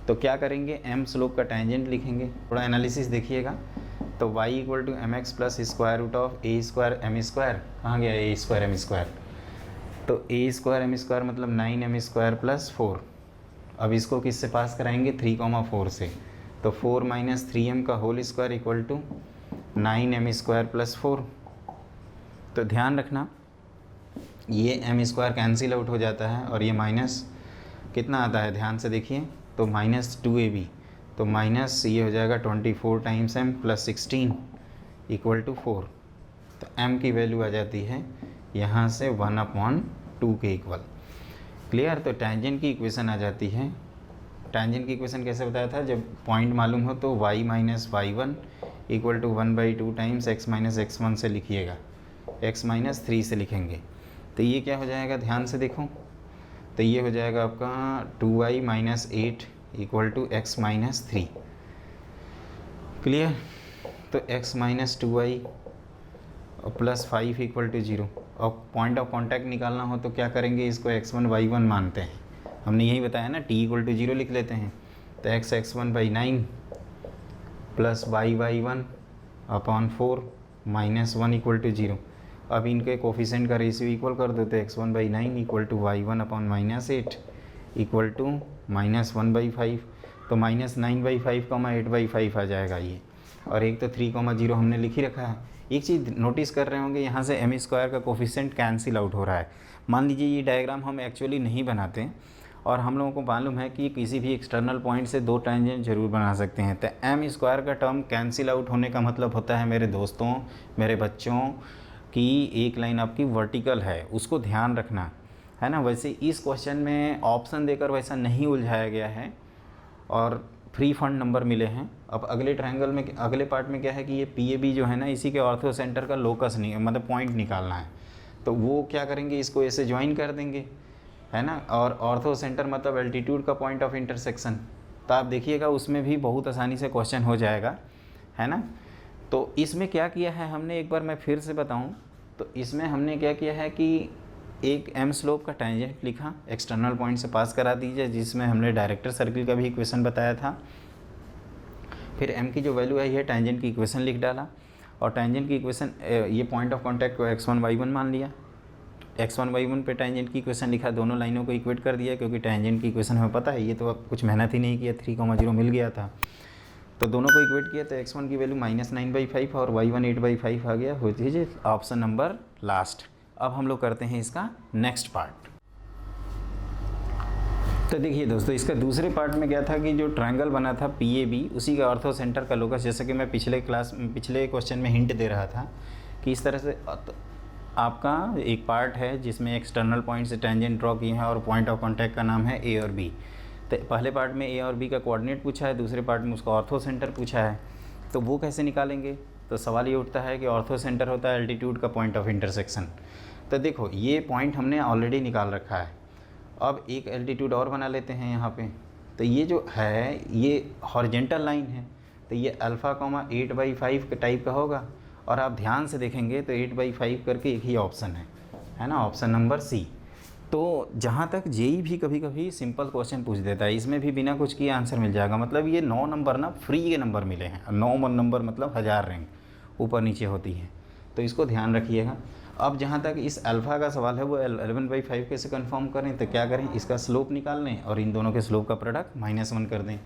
तो क्या करेंगे, m स्लोप का टेंजेंट लिखेंगे। थोड़ा एनालिसिस देखिएगा। तो y = mx + (a² m²) कहाँ गया a² m², तो a² m² मतलब 9m² + 4। अब इसको किससे पास कराएंगे, 3,4 से, तो 4 - 3m का whole square equal to 9m² + 4। तो ध्यान रखना, ये m² कैंसिल आउट हो जाता है, और ये माइनस कितना आता है, ध्यान से देखिए, तो -2ab, तो माइनस ये हो जाएगा 24 × m + 16 इक्वल टू 4। तो m की वैल्यू आ जाती है यहाँ से 1/2 के इक्वल। क्लियर। तो टेंजेंट की इक्वेशन आ जाती है। टेंजेंट की इक्वेशन कैसे बताया था, जब पॉइंट मालूम हो तो y - y1 equal to 1/2 times x - x1 से लिखिएगा, x - 3 से लिखेंगे। तो ये क्या हो जाएगा, ध्यान से देखो, तो ये हो जाएगा आपका 2y - 8 equal to x - 3। Clear. तो x - 2y + 5 इक्वल टू 0। और पॉइंट ऑफ कॉन्टैक्ट निकालना हो तो क्या करेंगे, इसको x1 y1 मानते हैं, हमने यही बताया ना, t = 0 लिख लेते हैं। तो x1/9 + y/1/4 -1 इक्वल टू 0। अब इनके कोफिशेंट का रेशियो इक्वल कर दो, तो x1/9 equal to y1/-8 equal to -1/5। तो -9/5, 8/5 आ जाएगा ये। और एक तो 3,0 हमने लिख ही रखा है। एक चीज़ नोटिस कर रहे होंगे, यहाँ से m² का कोफिशेंट कैंसिल आउट हो रहा है। मान लीजिए ये डायग्राम हम एक्चुअली नहीं बनाते, और हम लोगों को मालूम है कि किसी भी एक्सटर्नल पॉइंट से 2 टेंजेंट जरूर बना सकते हैं। तो m² का टर्म कैंसिल आउट होने का मतलब होता है मेरे दोस्तों, मेरे बच्चों, कि एक लाइन आपकी वर्टिकल है, उसको ध्यान रखना, है ना। वैसे इस क्वेश्चन में ऑप्शन देकर वैसा नहीं उलझाया गया है, और फ्री फंड नंबर मिले हैं। अब अगले ट्रायंगल में, अगले पार्ट में क्या है कि ये PAB जो है ना, इसी के ऑर्थो सेंटर का लोकस नहीं, मतलब पॉइंट निकालना है। तो वो क्या करेंगे, इसको ऐसे ज्वाइन कर देंगे, है ना। और ऑर्थो सेंटर मतलब एल्टीट्यूड का पॉइंट ऑफ इंटरसेक्शन, तो आप देखिएगा उसमें भी बहुत आसानी से क्वेश्चन हो जाएगा, है ना। तो इसमें क्या किया है हमने, एक बार मैं फिर से बताऊँ, तो इसमें हमने क्या किया है कि एक एम स्लोप का टेंजेंट लिखा, एक्सटर्नल पॉइंट से पास करा दीजिए, जिसमें हमने डायरेक्टर सर्किल का भी इक्वेशन बताया था। फिर एम की जो वैल्यू आई है टेंजेंट की इक्वेशन लिख डाला, और टेंजेंट की इक्वेशन ये पॉइंट ऑफ कांटेक्ट को x1 y1 मान लिया, x1 y1 पे टेंजेंट की इक्वेशन लिखा, दोनों लाइनों को इक्वेट कर दिया, क्योंकि टेंजेंट की इक्वेशन हमें पता है, ये तो अब कुछ मेहनत ही नहीं किया, 3,0 मिल गया था। तो दोनों को इक्वेट किया तो x1 की वैल्यू -9/5 और y1 8/5 आ गया, होती है ऑप्शन नंबर लास्ट। अब हम लोग करते हैं इसका नेक्स्ट पार्ट। तो देखिए दोस्तों, इसका दूसरे पार्ट में क्या था कि जो ट्रायंगल बना था PAB, उसी का ऑर्थो सेंटर का लोकस, जैसे कि मैं पिछले क्वेश्चन में हिंट दे रहा था कि इस तरह से आपका एक पार्ट है जिसमें एक्सटर्नल पॉइंट से टेंजेंट ड्रॉ किए हैं और पॉइंट ऑफ कांटेक्ट का नाम है A और B। तो पहले पार्ट में A और B का कोऑर्डिनेट पूछा है, दूसरे पार्ट में उसका ऑर्थो सेंटर पूछा है, तो वो कैसे निकालेंगे। तो सवाल ये उठता है कि ऑर्थो सेंटर होता है एल्टीट्यूड का पॉइंट ऑफ इंटरसेक्शन। तो देखो ये पॉइंट हमने ऑलरेडी निकाल रखा है, अब एक एल्टीट्यूड और बना लेते हैं यहाँ पे। तो ये जो है ये हॉरिजेंटल लाइन है, तो ये अल्फ़ा 8/5 के टाइप का होगा, और आप ध्यान से देखेंगे तो 8/5 करके एक ही ऑप्शन है ना, ऑप्शन नंबर सी। तो जहाँ तक जेई भी कभी कभी सिंपल क्वेश्चन पूछ देता है, इसमें भी बिना कुछ किए आंसर मिल जाएगा। मतलब ये 9 नंबर ना फ्री के नंबर मिले हैं, 9 नंबर मतलब 1000 रैंक ऊपर नीचे होती है, तो इसको ध्यान रखिएगा। अब जहाँ तक इस अल्फ़ा का सवाल है वो 11/5 कैसे कंफर्म करें, तो क्या करें, इसका स्लोप निकाल लें और इन दोनों के स्लोप का प्रोडक्ट -1 कर दें।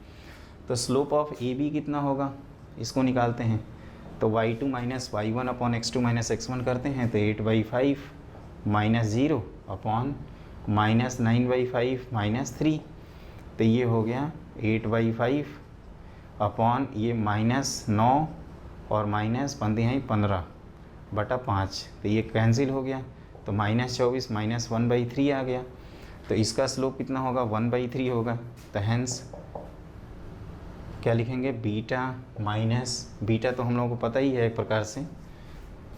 तो स्लोप ऑफ AB कितना होगा, इसको निकालते हैं। तो y2 - y1 upon x2 - x1 करते हैं, तो 8/5 -0 अपॉन -9/5 -3, तो ये हो गया 8/5 अपॉन ये -9 और माइनस 15/5, तो ये कैंसिल हो गया, तो -24 -1/3 आ गया। तो इसका स्लोप कितना होगा, 1/3 होगा। तो हैंस क्या लिखेंगे, बीटा तो हम लोगों को पता ही है एक प्रकार से,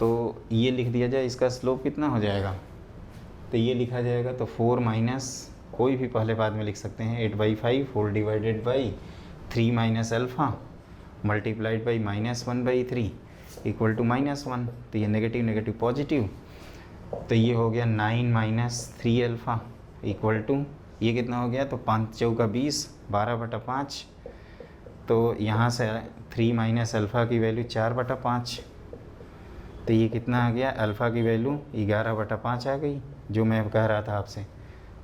तो ये लिख दिया जाए, इसका स्लोप कितना हो जाएगा, तो ये लिखा जाएगा, तो 4 माइनस कोई भी पहले बाद में लिख सकते हैं, 8/5 whole divided by 3 minus alpha multiplied by -1/3 equal to -1। तो ये नेगेटिव नेगेटिव पॉजिटिव, तो ये हो गया 9 - 3 अल्फ़ा इक्वल टू ये कितना हो गया, तो 5 चौका 20 12/5। तो यहाँ से 3 माइनस अल्फ़ा की वैल्यू 4/5, तो ये कितना आ गया, अल्फ़ा की वैल्यू 11/5 आ गई, जो मैं कह रहा था आपसे।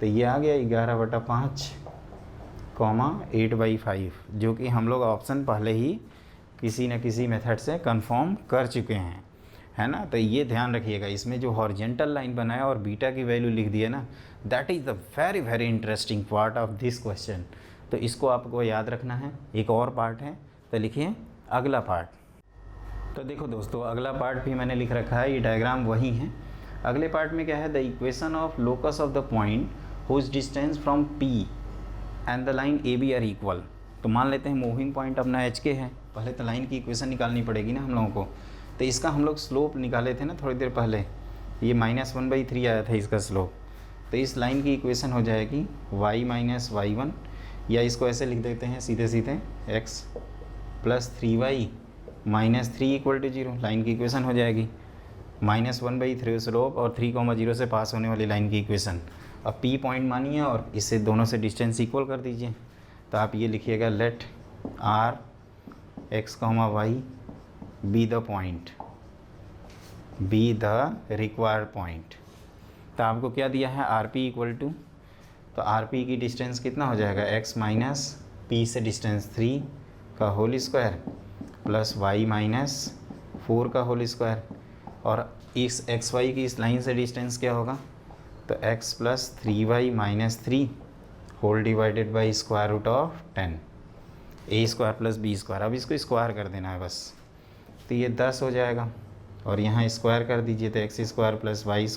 तो ये आ गया 11/5 8/5, जो कि हम लोग ऑप्शन पहले ही किसी न किसी मेथड से कंफर्म कर चुके हैं, है ना। तो ये ध्यान रखिएगा, इसमें जो हॉरिजेंटल लाइन बनाया और बीटा की वैल्यू लिख दी है ना, that is the very very interesting part of this question. तो इसको आपको याद रखना है। एक और पार्ट है, तो लिखिए अगला पार्ट। तो देखो दोस्तों, अगला पार्ट भी मैंने लिख रखा है, ये डायग्राम वही है। अगले पार्ट में क्या है, the equation of locus of the point whose distance from P and the line AB are equal. तो मान लेते हैं मूविंग पॉइंट अपना HK है, पहले तो लाइन की इक्वेशन निकालनी पड़ेगी ना हम लोगों को। तो इसका हम लोग स्लोप निकाले थे ना थोड़ी देर पहले, ये -1/3 आया था इसका स्लोप। तो इस लाइन की इक्वेशन हो जाएगी y - y1, या इसको ऐसे लिख देते हैं सीधे सीधे, x + 3y - 3 = 0। लाइन की इक्वेशन हो जाएगी -1/3 स्लोप और 3,0 से पास होने वाली लाइन की इक्वेशन। अब P पॉइंट मानिए और इससे दोनों से डिस्टेंस इक्वल कर दीजिए। तो आप ये लिखिएगा, let R x, y be the point, be the required point. तो आपको क्या दिया है, RP इक्वल टू, तो RP की डिस्टेंस कितना हो जाएगा, x - P से डिस्टेंस 3 का होल स्क्वायर प्लस y - 4 का होल स्क्वायर, और इस XY की इस लाइन से डिस्टेंस क्या होगा, तो x + 3y - 3 whole divided by square root of 10 a² + b²। अब इसको स्क्वायर कर देना है बस, तो ये 10 हो जाएगा, और यहाँ स्क्वायर कर दीजिए, तो x² + y² -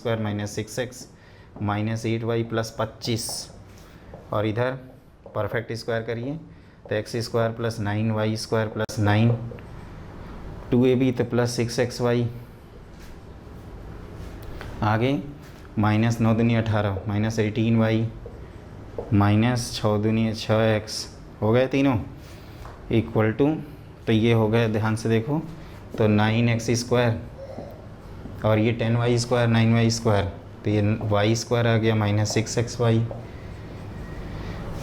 6x - 8y + 25, और इधर परफेक्ट स्क्वायर करिए, तो x² + 9y² + 9 2ab, तो +6xy, आगे -9 दूनी 18 -18y -6 दूनी 6x हो गए तीनों इक्वल टू, तो ये हो गया, ध्यान से देखो, तो 9x² और ये 10y², 9y², तो ये y² आ गया -6xy।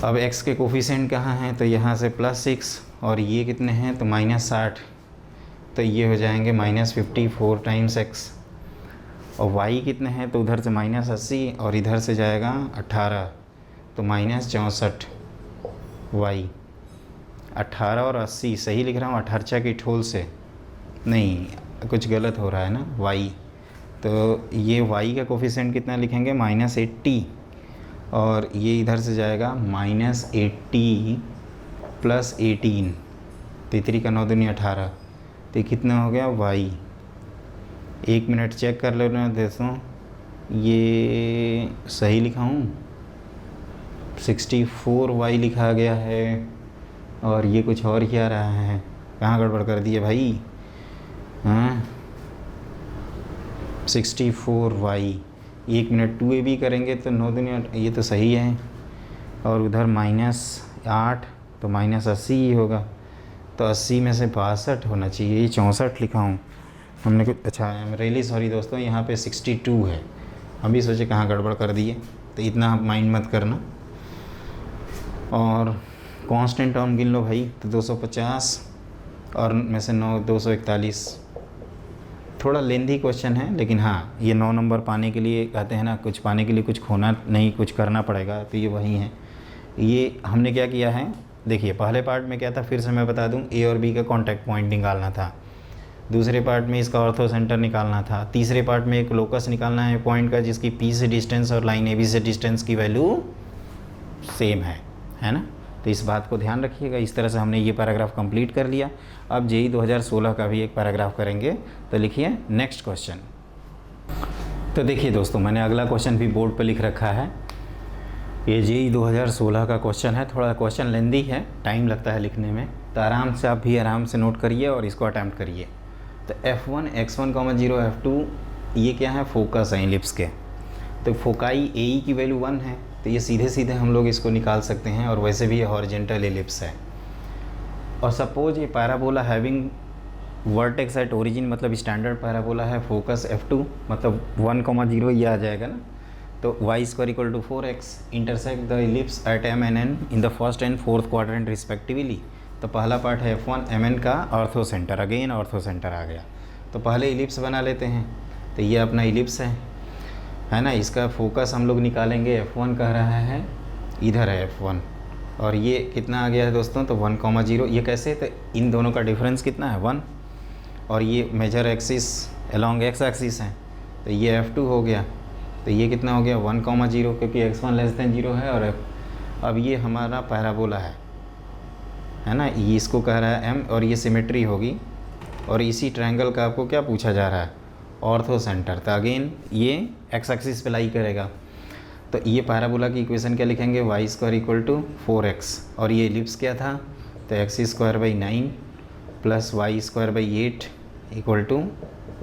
अब x के कोफिशिएंट कहाँ हैं, तो यहाँ से +6 और ये कितने हैं, तो -60, तो ये हो जाएंगे -54 टाइम्स x। और y कितने हैं, तो उधर से -80 और इधर से जाएगा 18, तो -64 y। 18 और 80 सही लिख रहा हूँ, 18 की ठोल से नहीं, कुछ गलत हो रहा है ना, y। तो ये y का कोफिशिएंट कितना लिखेंगे, -80 और ये इधर से जाएगा -80 + 18, 3 का 9 दूनी 18, तो कितना हो गया y। 1 मिनट चेक कर लो ना दोस्तों, ये सही लिखा हूँ, 64y लिखा गया है और ये कुछ और ही आ रहा है, कहाँ गड़बड़ कर दिए भाई। हाँ 64y, 1 मिनट 2ab करेंगे तो 9 दूनी, ये तो सही है, और उधर -8 तो -80 ही होगा, तो 80 में से 62 होना चाहिए, ये 64 लिखा हूँ हमने कुछ, अच्छा आई एम रियली सॉरी दोस्तों, यहाँ पे 62 है, हम भी सोचे कहाँ गड़बड़ कर दिए, तो इतना आप माइंड मत करना। और कांस्टेंट टर्म गिन लो भाई, तो 250 और में से 9 241, थोड़ा लेंथी क्वेश्चन है, लेकिन हाँ ये 9 नंबर पाने के लिए कहते हैं ना, कुछ पाने के लिए कुछ खोना नहीं, कुछ करना पड़ेगा, तो ये वही है। ये हमने क्या किया है, देखिए पहले पार्ट में क्या था, फिर से मैं बता दूं, ए और बी का कांटेक्ट पॉइंट निकालना था, दूसरे पार्ट में इसका ऑर्थो सेंटर निकालना था, तीसरे पार्ट में एक लोकस निकालना है पॉइंट का जिसकी पी से डिस्टेंस और लाइन ए बी से डिस्टेंस की वैल्यू सेम है ना। तो इस बात को ध्यान रखिएगा। इस तरह से हमने ये पैराग्राफ कंप्लीट कर लिया। अब जेई 2016 का भी एक पैराग्राफ करेंगे, तो लिखिए नेक्स्ट क्वेश्चन। तो देखिए दोस्तों, मैंने अगला क्वेश्चन भी बोर्ड पर लिख रखा है, ये जेई 2016 का क्वेश्चन है। थोड़ा क्वेश्चन लेंदी है, टाइम लगता है लिखने में, तो आराम से आप भी आराम से नोट करिए और इसको अटैम्प्ट करिए। तो F1 x1, 0 F2 ये क्या है, फोकस है इलिप्स के। तो फोकाई ए की वैल्यू 1 है, तो ये सीधे सीधे हम लोग इसको निकाल सकते हैं, और वैसे भी ये हॉरिजेंटल इलिप्स है। और सपोज ये parabola having vertex at origin, मतलब स्टैंडर्ड पैराबोला है, फोकस F2 मतलब 1, 0 ये आ जाएगा ना। तो y² = 4x intersect the ellipse at m and n in the first and fourth quadrant respectively. तो पहला पार्ट है F1 mn का orthocentre, again orthocentre आ गया। तो पहले इलिप्स बना लेते हैं। तो ये अपना इलिप्स है ना, इसका फोकस हम लोग निकालेंगे, F1 कह रहा है, इधर है F1, और ये कितना आ गया है दोस्तों, तो 1, 0। ये कैसे, तो इन दोनों का डिफरेंस कितना है, 1, और ये major axis along x axis है, तो ये F2 हो गया। तो ये कितना हो गया, 1, 0, क्योंकि x1 < 0 है। और अब ये हमारा पैराबोला है ना, ये इसको कह रहा है m, और ये सिमेट्री होगी। और इसी ट्रायंगल का आपको क्या पूछा जा रहा है, ऑर्थो सेंटर। तो अगेन ये x एक्सिस पे लाई करेगा। तो ये पैराबोला की इक्वेशन क्या लिखेंगे, y² = 4x, और ये इलिप्स क्या था, तो x² / 9 + y² / 8 =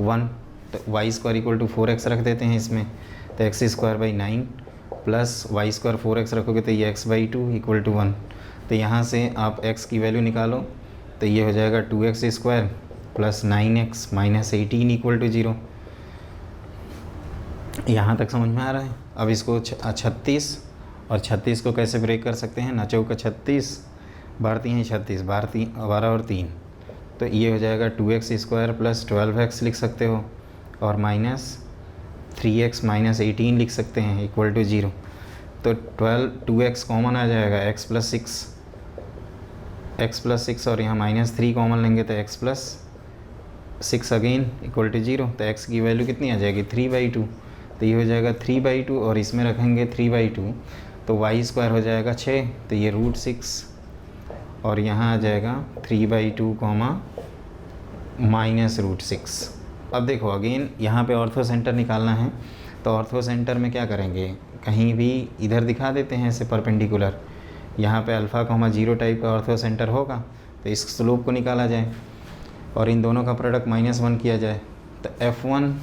1। तो y² = 4x रख देते हैं इसमें, तो x² / 9 + y² 4x रखोगे तो ये x/2 = 1। तो यहाँ से आप x की वैल्यू निकालो, तो ये हो जाएगा 2x² + 9x - 18 = 0। यहाँ तक समझ में आ रहा है। अब इसको 36 और 36 को कैसे ब्रेक कर सकते हैं, 9 चौका 36, 12 36, 12 और 3, तो ये हो जाएगा 2x² + 12x लिख सकते हो, और -3x - 18 लिख सकते हैं = 0। तो 2x कॉमन आ जाएगा, x + 6 और यहाँ -3 कॉमन लेंगे तो x + 6 अगेन = 0। तो x की वैल्यू कितनी आ जाएगी, 3/2। तो ये हो जाएगा 3/2, और इसमें रखेंगे 3/2, तो y² हो जाएगा 6, तो ये √6, और यहाँ आ जाएगा 3/2, -√6। अब देखो अगेन यहाँ पे ऑर्थो सेंटर निकालना है। तो ऑर्थो सेंटर में क्या करेंगे, कहीं भी इधर दिखा देते हैं ऐसे परपेंडिकुलर, यहाँ पे α, 0 टाइप का ऑर्थो सेंटर होगा, तो इस स्लोप को निकाला जाए और इन दोनों का प्रोडक्ट -1 किया जाए। तो F1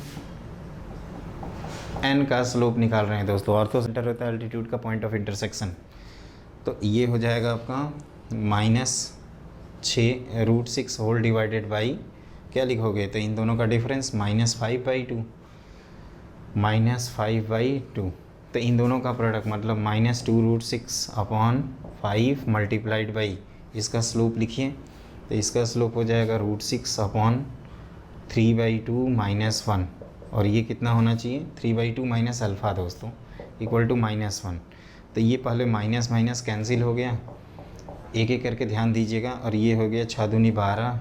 n का स्लोप निकाल रहे हैं दोस्तों। ऑर्थो सेंटर होता है एल्टीट्यूड का पॉइंट ऑफ इंटरसेक्शन। तो ये हो जाएगा आपका -6√6 होल डिवाइडेड बाई क्या लिखोगे, तो इन दोनों का डिफरेंस -5/2, -5/2। तो इन दोनों का प्रोडक्ट मतलब -2√6/5 मल्टीप्लाइड बाई इसका स्लोप लिखिए, तो इसका स्लोप हो जाएगा √6/3/2 -1, और ये कितना होना चाहिए 3/2 माइनस अल्फ़ा दोस्तों इक्वल टू -1। तो ये पहले माइनस माइनस कैंसिल हो गया, एक एक करके ध्यान दीजिएगा, और ये हो गया 6 दूनी 12,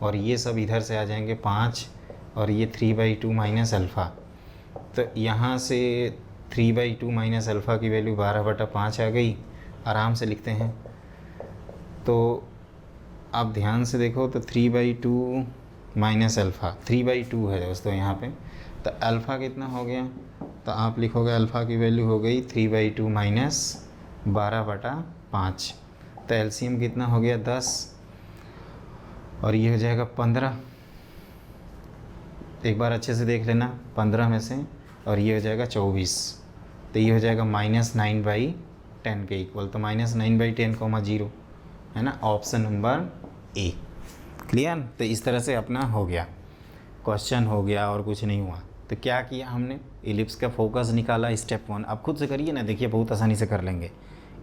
और ये सब इधर से आ जाएंगे 5, और ये 3/2 माइनस अल्फ़ा। तो यहाँ से 3/2 माइनस अल्फ़ा की वैल्यू 12/5 आ गई, आराम से लिखते हैं। तो आप ध्यान से देखो तो 3/2 माइनस अल्फ़ा 3/2 है दोस्तों यहाँ पे, तो अल्फ़ा कितना हो गया, तो आप लिखोगे अल्फ़ा की वैल्यू हो गई 3/2 माइनस 12/5। तो एलसीएम कितना हो गया 10, और ये हो जाएगा 15। एक बार अच्छे से देख लेना 15 में से, और ये हो जाएगा 24। तो ये हो जाएगा -9/10 के इक्वल, तो -9/10, 0 है ना, ऑप्शन नंबर ए। क्लियर। तो इस तरह से अपना हो गया, क्वेश्चन हो गया और कुछ नहीं हुआ। तो क्या किया हमने, एलिप्स का फोकस निकाला, स्टेप 1। आप खुद से करिए ना, देखिए बहुत आसानी से कर लेंगे।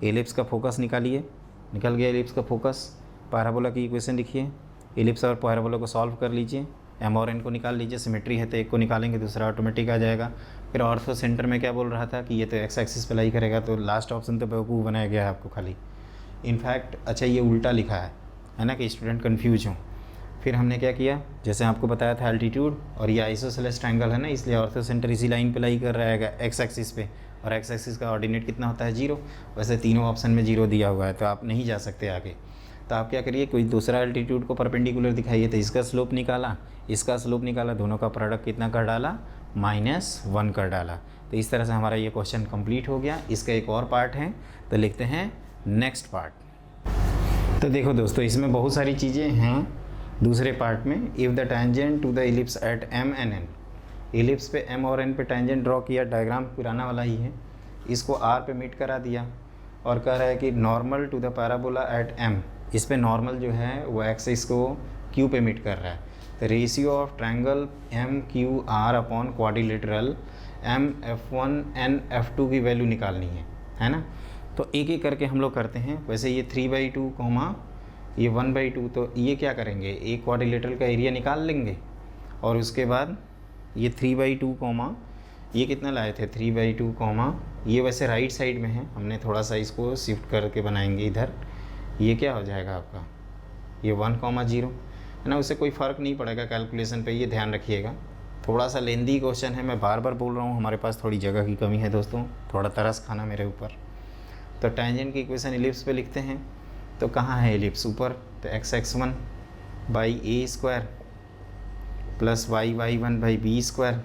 एलिप्स का फोकस निकालिए, निकल गया एलिप्स का फोकस। पैराबोला की इक्वेशन लिखिए, एलिप्स और पैराबोला को सॉल्व कर लीजिए, एम और एन को निकाल लीजिए, सिमेट्री है तो एक को निकालेंगे दूसरा ऑटोमेटिक आ जाएगा। फिर ऑर्थो सेंटर में क्या बोल रहा था कि ये तो एक्स एक्सिस पे लाई करेगा, तो लास्ट ऑप्शन तो बेवकूफ़ बनाया गया है आपको खाली। इनफैक्ट अच्छा ये उल्टा लिखा है ना, कि स्टूडेंट कन्फ्यूज हों। फिर हमने क्या किया, जैसे आपको बताया था एल्टीट्यूड, और ये आइसोसेलेस ट्रायंगल है ना, इसलिए ऑर्थो सेंटर इसी लाइन पे लाई कर रहेगा एक्स एक्सिस पे, और एक्स एक्सिस का ऑर्डिनेट कितना होता है 0। वैसे तीनों ऑप्शन में 0 दिया हुआ है, तो आप नहीं जा सकते आगे। तो आप क्या करिए, कोई दूसरा एल्टीट्यूड को परपेंडिकुलर दिखाइए, तो इसका स्लोप निकाला, इसका स्लोप निकाला, दोनों का प्रोडक्ट कितना कर डाला, -1 कर डाला। तो इस तरह से हमारा ये क्वेश्चन कंप्लीट हो गया। इसका एक और पार्ट है, तो लिखते हैं नेक्स्ट पार्ट। तो देखो दोस्तों, इसमें बहुत सारी चीज़ें हैं दूसरे पार्ट में। If the tangent to the ellipse at m and n, ellipse पे m और n पे टेंजेंट ड्रॉ किया, डायग्राम पुराना वाला ही है, इसको r पे मीट करा दिया, और कह रहा है कि normal to the parabola at m, इस पे नॉर्मल जो है वो एक्सिस को q पे मीट कर रहा है। तो ratio of triangle MQR upon quadrilateral MF1 and F2 की वैल्यू निकालनी है ना। तो एक एक करके हम लोग करते हैं। वैसे ये 3/2 ये 1/2, तो ये क्या करेंगे, एक क्वाड्रिलेटरल का एरिया निकाल लेंगे, और उसके बाद ये 3/2 ये कितना लाए थे 3/2 ये वैसे राइट साइड में है, हमने थोड़ा सा इसको शिफ्ट करके बनाएंगे इधर। ये क्या हो जाएगा आपका, ये 1,0 है ना। उससे कोई फ़र्क नहीं पड़ेगा कैलकुलेशन पे, ये ध्यान रखिएगा। थोड़ा सा लेंदी क्वेश्चन है, मैं बार बार बोल रहा हूँ, हमारे पास थोड़ी जगह की कमी है दोस्तों, थोड़ा तरस खाना मेरे ऊपर। तो टेंजेंट की इक्वेशन एलिप्स पे लिखते हैं। तो कहाँ है एलिप्स, ऊपर, तो x(1/a² plus y(1/b²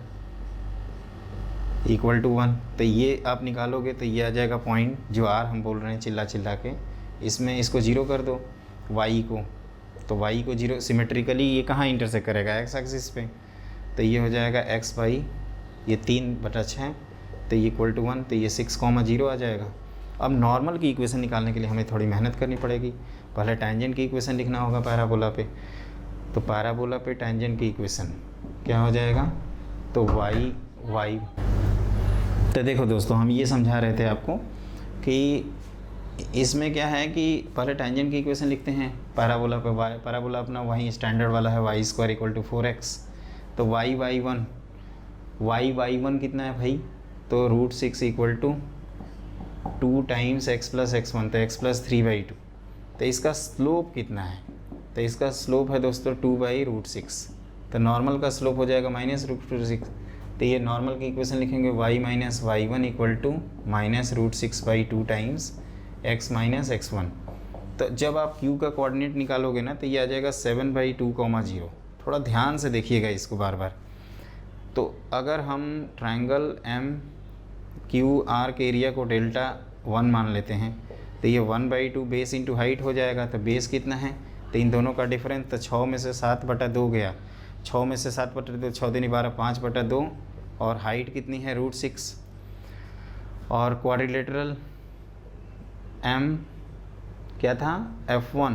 equal to 1। तो ये आप निकालोगे तो ये आ जाएगा पॉइंट, जो r हम बोल रहे हैं चिल्ला चिल्ला के, इसमें इसको 0 कर दो y को, तो y को 0 सिमेट्रिकली ये कहाँ इंटरसेक्ट करेगा, x एक्सिस पे। तो ये हो जाएगा x/, ये 3/6, तो ये इक्वल टू 1, तो ये 6,0 आ जाएगा। अब नॉर्मल की इक्वेशन निकालने के लिए हमें थोड़ी मेहनत करनी पड़ेगी। पहले टेंजेंट की इक्वेशन लिखना होगा पैराबोला पे। तो पैराबोला पे टेंजेंट की इक्वेशन क्या हो जाएगा, तो y। तो देखो दोस्तों, हम ये समझा रहे थे आपको कि इसमें क्या है कि पहले टेंजेंट की इक्वेशन लिखते हैं पैराबोला पे। पैराबोला अपना वही स्टैंडर्ड वाला है, y² = 4x। तो y1 कितना है भाई, तो √6 = 2 टाइम्स x + x1, तो x + 3/2। तो इसका स्लोप कितना है, तो इसका स्लोप है दोस्तों 2/√6। तो नॉर्मल का स्लोप हो जाएगा -√6। तो ये नॉर्मल की इक्वेशन लिखेंगे y - y1 = -√6/2 times x - x1। तो जब आप q का कोऑर्डिनेट निकालोगे ना, तो ये आ जाएगा 7/2, 0। थोड़ा ध्यान से देखिएगा इसको बार बार। तो अगर हम ट्रायंगल MQR के एरिया को Δ1 मान लेते हैं, तो ये 1/2 बेस इंटू हाइट हो जाएगा। तो बेस कितना है, तो इन दोनों का डिफरेंस, तो 6 में से 7/2 गया, 6 में से 7/2, 6 दूनी 12, 5/2, और हाइट कितनी है √6। और क्वाड्रिलेटरल क्या था, F1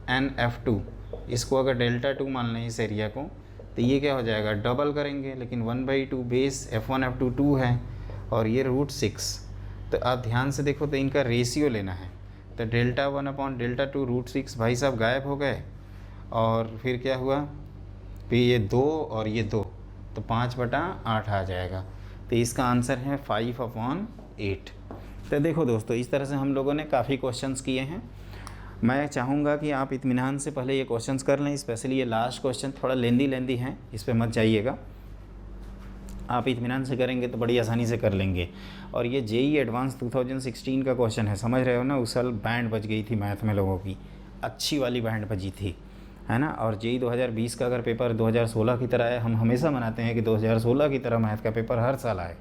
एंड F2, इसको अगर डेल्टा 2 मान लें इस एरिया को, तो ये क्या हो जाएगा, डबल करेंगे, लेकिन 1/2 बेस F1 F2 2 है और ये √6। तो आप ध्यान से देखो तो इनका रेशियो लेना है, तो डेल्टा 1 अपॉन डेल्टा 2 √6 भाई साहब गायब हो गए, और फिर क्या हुआ, फिर ये 2 और ये 2, तो 5/8 आ जाएगा। तो इसका आंसर है 5/8। तो देखो दोस्तों, इस तरह से हम लोगों ने काफ़ी क्वेश्चंस किए हैं। मैं चाहूँगा कि आप इत्मीनान से पहले ये क्वेश्चंस कर लें, स्पेशली ये लास्ट क्वेश्चन थोड़ा लेंदी है, इस पर मत जाइएगा। आप इत्मीनान से करेंगे तो बड़ी आसानी से कर लेंगे। और ये जेई एडवांस 2016 का क्वेश्चन है, समझ रहे हो ना, उस साल बैंड बज गई थी मैथ में लोगों की, अच्छी वाली बैंड बजी थी, है ना। और जेई 2020 का अगर पेपर 2016 की तरह आए, हम हमेशा मनाते हैं कि 2016 की तरह मैथ का पेपर हर साल आए,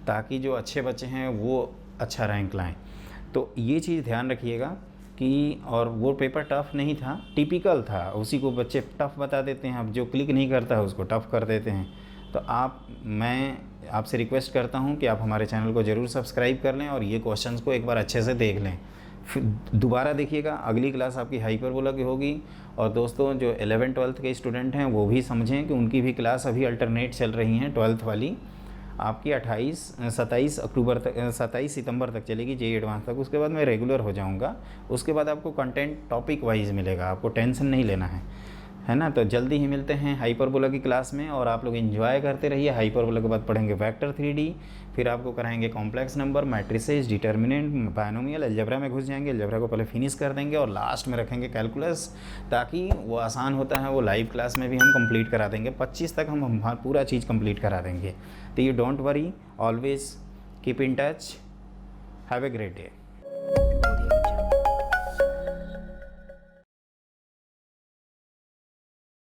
ताकि जो अच्छे बच्चे हैं वो अच्छा रैंक लाएँ। तो ये चीज़ ध्यान रखिएगा कि, और वो पेपर टफ़ नहीं था, टिपिकल था, उसी को बच्चे टफ़ बता देते हैं, अब जो क्लिक नहीं करता है उसको टफ़ कर देते हैं। तो मैं आपसे रिक्वेस्ट करता हूं कि आप हमारे चैनल को ज़रूर सब्सक्राइब कर लें और ये क्वेश्चंस को एक बार अच्छे से देख लें, फिर दोबारा देखिएगा। अगली क्लास आपकी हाइपरबोला की होगी। और दोस्तों, जो 11th-12th के स्टूडेंट हैं वो भी समझें कि उनकी भी क्लास अभी अल्टरनेट चल रही हैं, 12th वाली आपकी 27 सितंबर तक चलेगी, जेई एडवांस तक। उसके बाद मैं रेगुलर हो जाऊंगा, उसके बाद आपको कंटेंट टॉपिक वाइज मिलेगा, आपको टेंशन नहीं लेना है ना। तो जल्दी ही मिलते हैं हाइपरबोला की क्लास में, और आप लोग एंजॉय करते रहिए। हाइपरबोला के बाद पढ़ेंगे वेक्टर 3D, फिर आपको कराएंगे complex number, matrices, determinant, binomial, algebra में घुस जाएंगे, अलजेब्रा को पहले फिनिश कर देंगे और लास्ट में रखेंगे कैलकुलस, ताकि वो आसान होता है, वो लाइव क्लास में भी हम कंप्लीट करा देंगे। 25 तक हम पूरा चीज़ कंप्लीट करा देंगे। तो you don't worry, always keep in touch, have a great day.